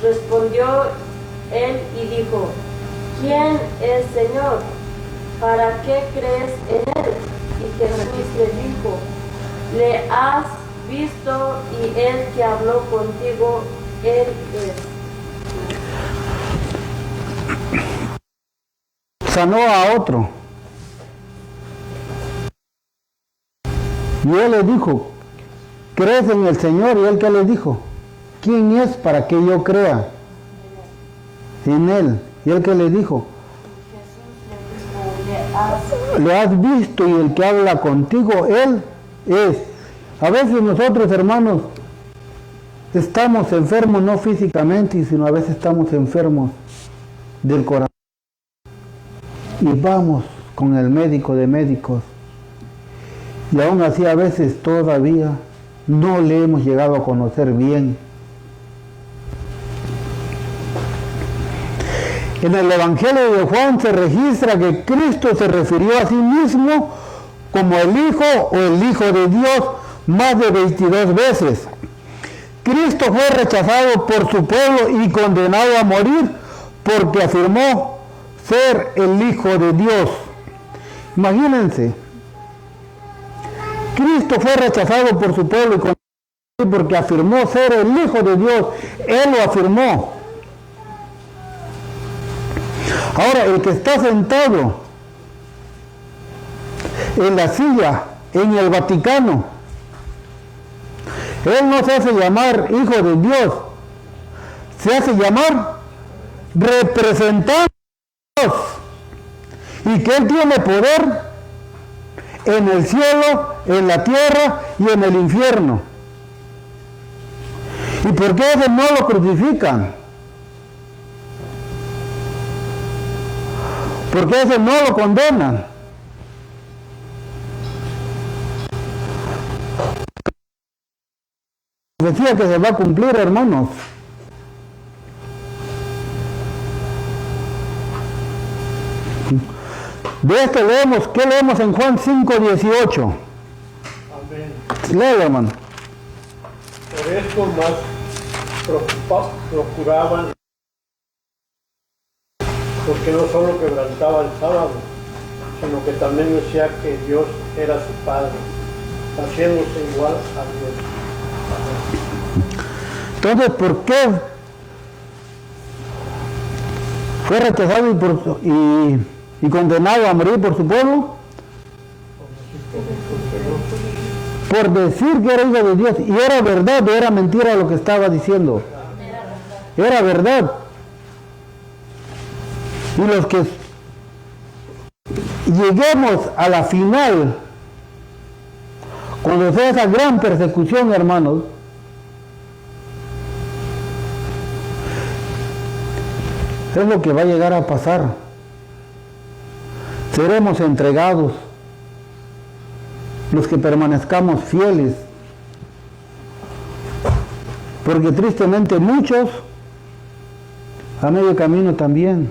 Respondió él y dijo, ¿quién es Señor? ¿Para qué crees en él? Y Jesús le dijo, le has visto y él que habló contigo, él es. Sanó a otro. Y él le dijo, ¿crees en el Señor? Y él que le dijo, ¿quién es para que yo crea en él? Y él que le dijo, le has visto y el que habla contigo, él es. A veces nosotros, hermanos, estamos enfermos no físicamente, sino a veces estamos enfermos del corazón. Y vamos con el médico de médicos. Y aún así a veces todavía no le hemos llegado a conocer bien. En el Evangelio de Juan se registra que Cristo se refirió a sí mismo como el Hijo o el Hijo de Dios más de 22 veces. Cristo fue rechazado por su pueblo y condenado a morir porque afirmó ser el Hijo de Dios. Imagínense, Cristo fue rechazado por su pueblo y condenado a morir porque afirmó ser el Hijo de Dios. Él lo afirmó. Ahora, el que está sentado en la silla en el Vaticano, Él no se hace llamar hijo de Dios, se hace llamar representante de Dios, y que Él tiene poder en el cielo, en la tierra y en el infierno. ¿Y por qué ese no lo crucifican? ¿Por qué ese no lo condenan? Decía que se va a cumplir, hermanos. De esto leemos, ¿qué leemos en Juan 5:18? Amén. Léelo, hermano. Por esto más procuraban, porque no solo quebrantaba el sábado, sino que también decía que Dios era su Padre, haciéndose igual a Dios. Entonces, ¿por qué fue rechazado y condenado a morir por su pueblo? Por decir que era hijo de Dios. Y era verdad o era mentira lo que estaba diciendo. Era verdad. Y los que lleguemos a la final, cuando sea esa gran persecución, hermanos, es lo que va a llegar a pasar. Seremos entregados, los que permanezcamos fieles, porque tristemente muchos a medio camino también,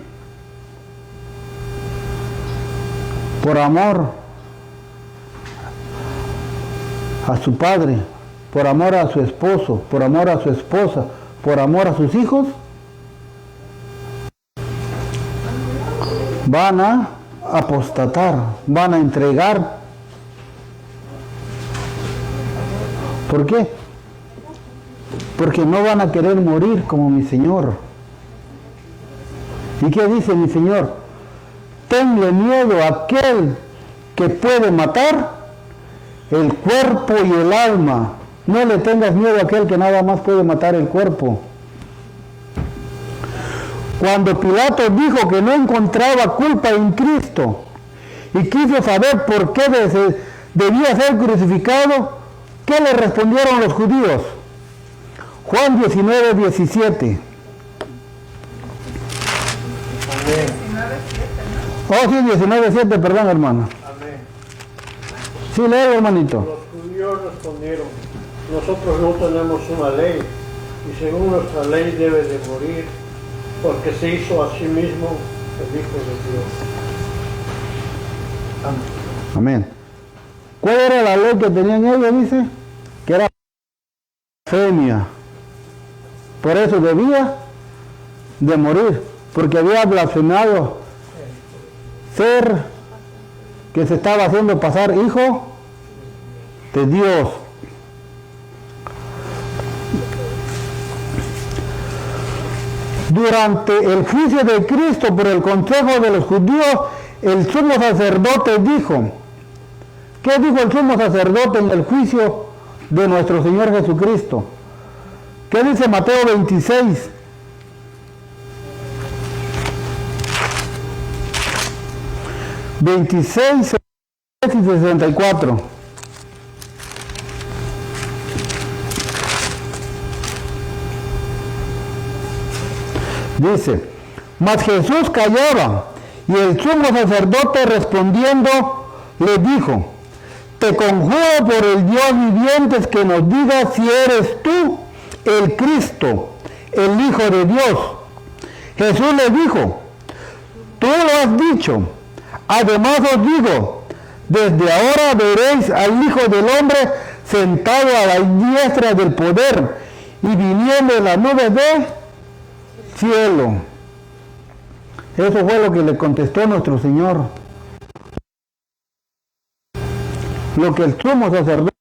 por amor a su padre, por amor a su esposo, por amor a su esposa, por amor a sus hijos, van a apostatar, van a entregar. ¿Por qué? Porque no van a querer morir como mi Señor. ¿Y qué dice mi Señor? Tenle miedo a aquel que puede matar el cuerpo y el alma. No le tengas miedo a aquel que nada más puede matar el cuerpo. Cuando Pilato dijo que no encontraba culpa en Cristo y quiso saber por qué debía ser crucificado, ¿qué le respondieron los judíos? Juan 19:17. Amén. 19:7, ¿no? Oh, sí, 19:7, perdón, hermano. Amén. Sí, léelo, hermanito. Los judíos respondieron, nosotros no tenemos una ley, y según nuestra ley debe de morir, porque se hizo a sí mismo el Hijo de Dios. Amén. Amén. ¿Cuál era la ley que tenían ellos? Dice que era blasfemia. Por eso debía de morir, porque había blasfemado ser que se estaba haciendo pasar hijo de Dios. Durante el juicio de Cristo por el consejo de los judíos, el sumo sacerdote dijo, ¿qué dijo el sumo sacerdote en el juicio de nuestro Señor Jesucristo? ¿Qué dice Mateo 26? Y 64. Dice, mas Jesús callaba, y el sumo sacerdote respondiendo le dijo, te conjuro por el Dios viviente que nos digas si eres tú el Cristo, el Hijo de Dios. Jesús le dijo, tú lo has dicho, además os digo, desde ahora veréis al Hijo del Hombre sentado a la diestra del poder y viniendo en las nubes de cielo. Eso fue lo que le contestó nuestro Señor. Lo que el sumo sacerdote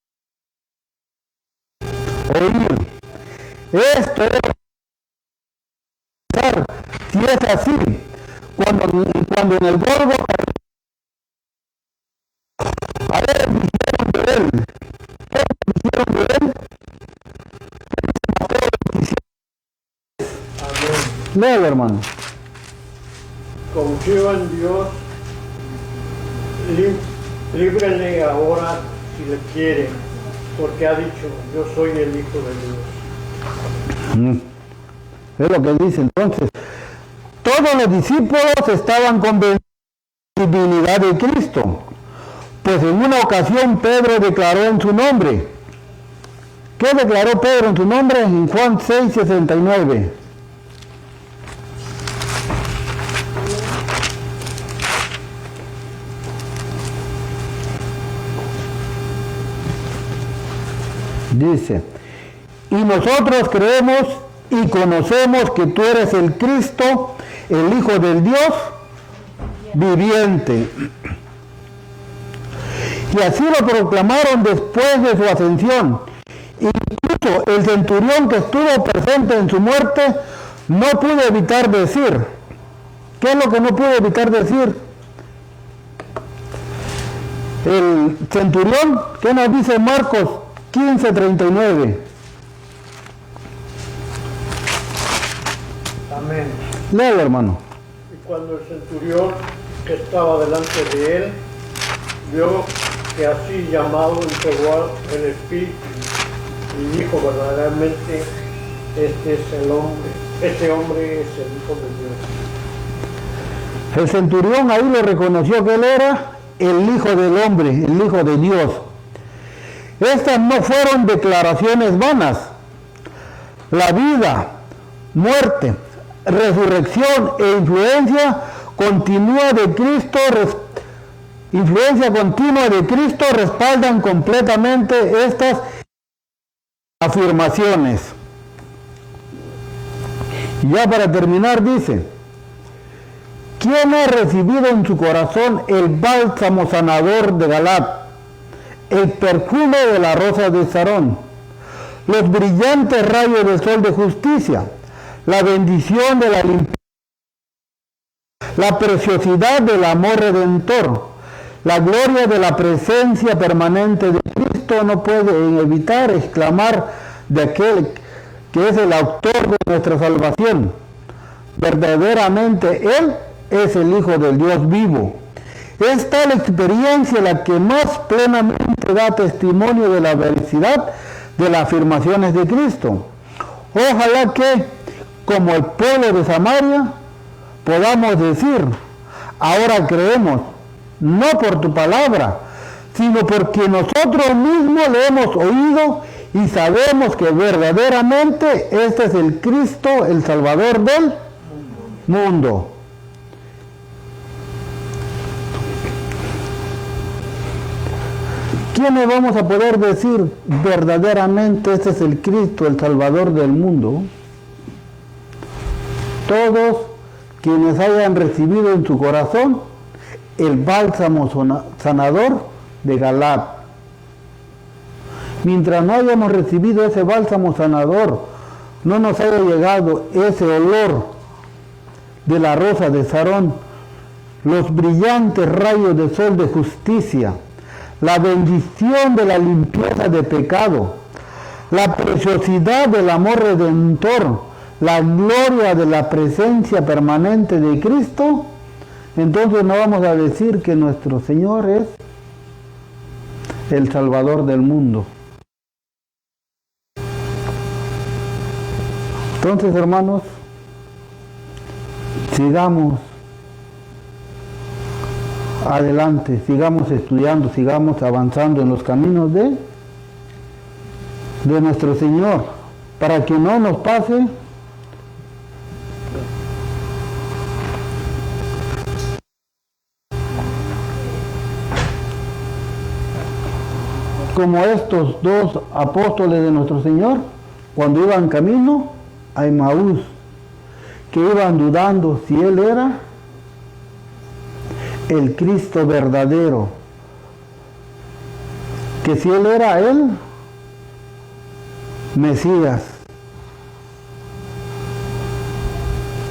oír. Esto es pensar, si es así, cuando en el Gólgota a ver, dijeron de él, ¿qué dijeron de él? Léalo, hermano. Confío en Dios, líbrenle ahora si le quieren, porque ha dicho, yo soy el Hijo de Dios. Es lo que dice entonces. Todos los discípulos estaban convencidos de la divinidad de Cristo, pues en una ocasión Pedro declaró en su nombre. ¿Qué declaró Pedro en su nombre? En Juan 6:69. Dice, y nosotros creemos y conocemos que tú eres el Cristo, el Hijo del Dios viviente. Y así lo proclamaron después de su ascensión. Incluso el centurión que estuvo presente en su muerte no pudo evitar decir. ¿Qué es lo que no pudo evitar decir? El centurión, ¿qué nos dice Marcos 15:39? Amén. Léelo, hermano. Y cuando el centurión que estaba delante de él vio que así llamado entregó el Espíritu y dijo verdaderamente, este hombre es el Hijo de Dios. El centurión ahí lo reconoció que él era el Hijo del Hombre, el Hijo de Dios. Estas no fueron declaraciones vanas. La vida, muerte, resurrección e influencia continua de Cristo respaldan completamente estas afirmaciones. Y ya para terminar dice, ¿quién ha recibido en su corazón el bálsamo sanador de Galaad, el perfume de la rosa de Sarón, los brillantes rayos del sol de justicia, la bendición de la limpieza, la preciosidad del amor redentor, la gloria de la presencia permanente de Cristo? No pueden evitar exclamar de aquel que es el autor de nuestra salvación. Verdaderamente Él es el Hijo del Dios vivo. Es tal experiencia la que más plenamente da testimonio de la veracidad de las afirmaciones de Cristo. Ojalá que, como el pueblo de Samaria, podamos decir, ahora creemos, no por tu palabra, sino porque nosotros mismos le hemos oído y sabemos que verdaderamente este es el Cristo, el Salvador del mundo. ¿Quiénes vamos a poder decir verdaderamente este es el Cristo, el Salvador del mundo? Todos quienes hayan recibido en su corazón el bálsamo sanador de Galaad. Mientras no hayamos recibido ese bálsamo sanador, no nos haya llegado ese olor de la rosa de Sarón, los brillantes rayos de sol de justicia, la bendición de la limpieza de pecado, la preciosidad del amor redentor, la gloria de la presencia permanente de Cristo, entonces no vamos a decir que nuestro Señor es el Salvador del mundo. Entonces, hermanos, sigamos adelante, sigamos estudiando, sigamos avanzando en los caminos de nuestro Señor, para que no nos pase como estos dos apóstoles de nuestro Señor, cuando iban camino a Emaús, que iban dudando si Él era el Cristo verdadero, que si Él era el Mesías.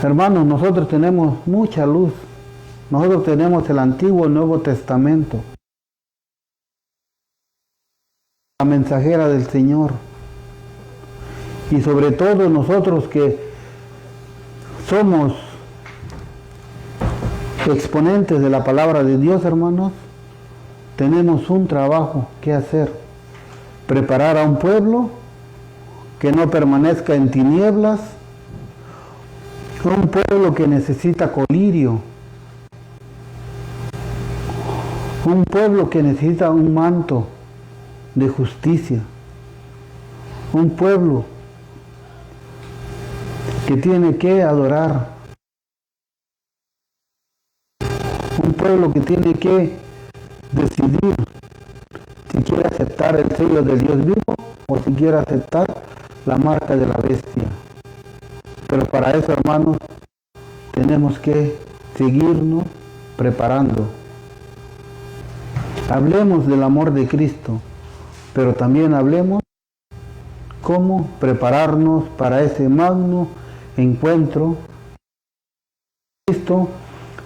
Hermanos, nosotros tenemos mucha luz, nosotros tenemos el Antiguo y Nuevo Testamento, la mensajera del Señor, y sobre todo nosotros que somos exponentes de la palabra de Dios, hermanos, tenemos un trabajo que hacer. Preparar a un pueblo que no permanezca en tinieblas, un pueblo que necesita colirio, un pueblo que necesita un manto de justicia, un pueblo que tiene que adorar, un pueblo que tiene que decidir si quiere aceptar el sello del Dios vivo o si quiere aceptar la marca de la bestia. Pero para eso, hermanos, tenemos que seguirnos preparando. Hablemos del amor de Cristo, pero también hablemos cómo prepararnos para ese magno encuentro con Cristo,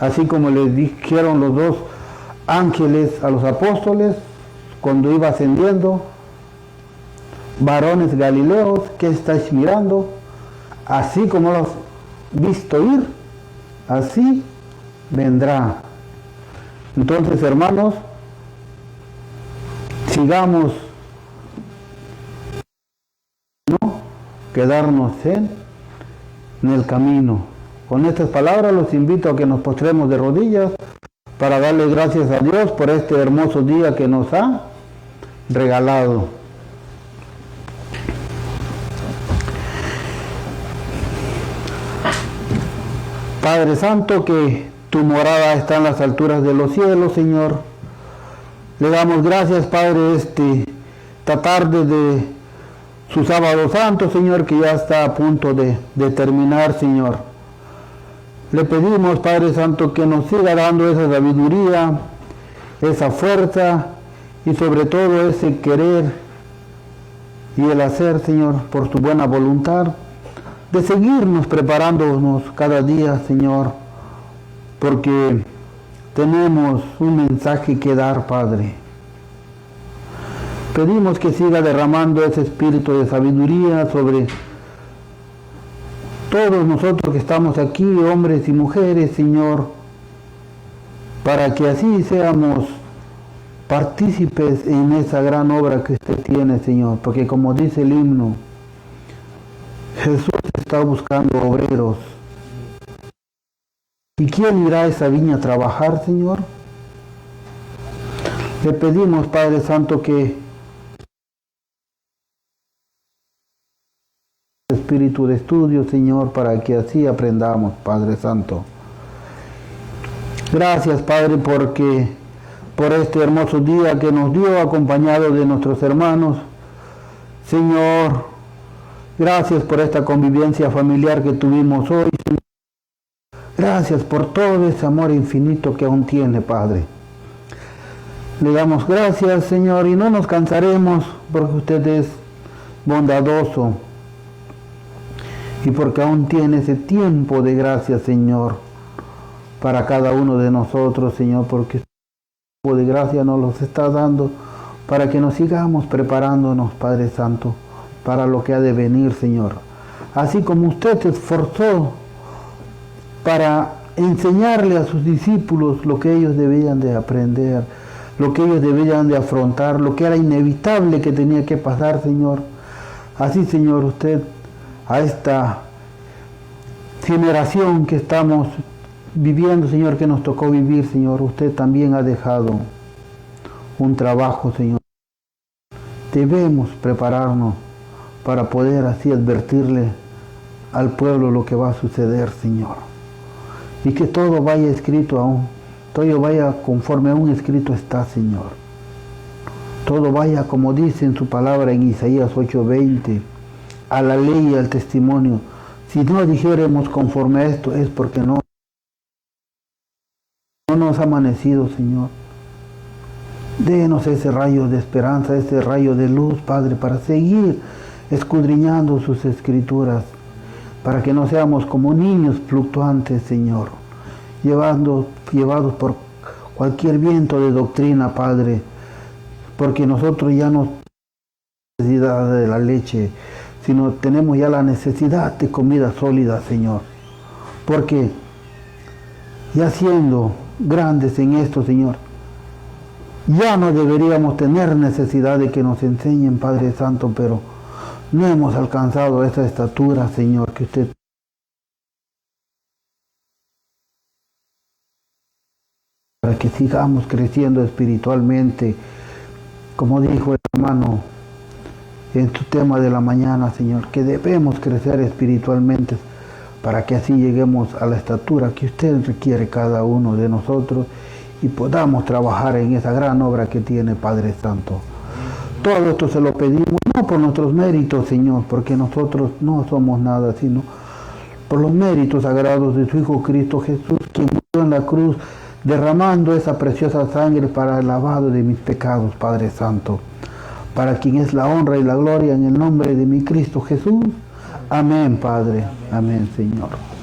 así como les dijeron los dos ángeles a los apóstoles cuando iba ascendiendo: varones galileos, ¿qué estáis mirando? Así como los visto ir, así vendrá. Entonces, hermanos, sigamos, no quedarnos en el camino. Con estas palabras los invito a que nos postremos de rodillas para darle gracias a Dios por este hermoso día que nos ha regalado. Padre Santo, que tu morada está en las alturas de los cielos, Señor. Le damos gracias, Padre, esta tarde de su sábado santo, Señor, que ya está a punto de terminar, Señor. Le pedimos, Padre Santo, que nos siga dando esa sabiduría, esa fuerza y sobre todo ese querer y el hacer, Señor, por tu buena voluntad, de seguirnos preparándonos cada día, Señor, porque tenemos un mensaje que dar, Padre. Pedimos que siga derramando ese espíritu de sabiduría sobre todos nosotros que estamos aquí, hombres y mujeres, Señor, para que así seamos partícipes en esa gran obra que usted tiene, Señor, porque como dice el himno, Jesús está buscando obreros. ¿Y quién irá a esa viña a trabajar, Señor? Le pedimos, Padre Santo, que espíritu de estudio, Señor, para que así aprendamos, Padre Santo. Gracias, Padre, porque por este hermoso día que nos dio, acompañado de nuestros hermanos. Señor, gracias por esta convivencia familiar que tuvimos hoy, Señor. Gracias por todo ese amor infinito que aún tiene, Padre. Le damos gracias, Señor, y no nos cansaremos porque usted es bondadoso y porque aún tiene ese tiempo de gracia, Señor, para cada uno de nosotros, Señor, porque este tiempo de gracia nos los está dando para que nos sigamos preparándonos, Padre Santo, para lo que ha de venir, Señor. Así como usted se esforzó para enseñarle a sus discípulos lo que ellos debían de aprender, lo que ellos debían de afrontar, lo que era inevitable que tenía que pasar, Señor. Así, Señor, usted a esta generación que estamos viviendo, Señor, que nos tocó vivir, Señor, usted también ha dejado un trabajo, Señor. Debemos prepararnos para poder así advertirle al pueblo lo que va a suceder, Señor. Y que todo vaya escrito aún, todo vaya conforme a un escrito está, Señor. Todo vaya como dice en su palabra en Isaías 8:20, a la ley y al testimonio. Si no dijéramos conforme a esto es porque no nos ha amanecido, Señor. Dénos ese rayo de esperanza, ese rayo de luz, Padre, para seguir escudriñando sus escrituras, para que no seamos como niños fluctuantes, Señor, llevados por cualquier viento de doctrina, Padre, porque nosotros ya no tenemos necesidad de la leche, sino tenemos ya la necesidad de comida sólida, Señor, porque ya siendo grandes en esto, Señor, ya no deberíamos tener necesidad de que nos enseñen, Padre Santo, pero no hemos alcanzado esa estatura, Señor, que usted para que sigamos creciendo espiritualmente, como dijo el hermano en tu tema de la mañana, Señor, que debemos crecer espiritualmente para que así lleguemos a la estatura que usted requiere cada uno de nosotros y podamos trabajar en esa gran obra que tiene, Padre Santo. Todo esto se lo pedimos, no por nuestros méritos, Señor, porque nosotros no somos nada, sino por los méritos sagrados de su Hijo Cristo Jesús, quien murió en la cruz, derramando esa preciosa sangre para el lavado de mis pecados, Padre Santo, para quien es la honra y la gloria en el nombre de mi Cristo Jesús. Amén, Padre. Amén, Señor.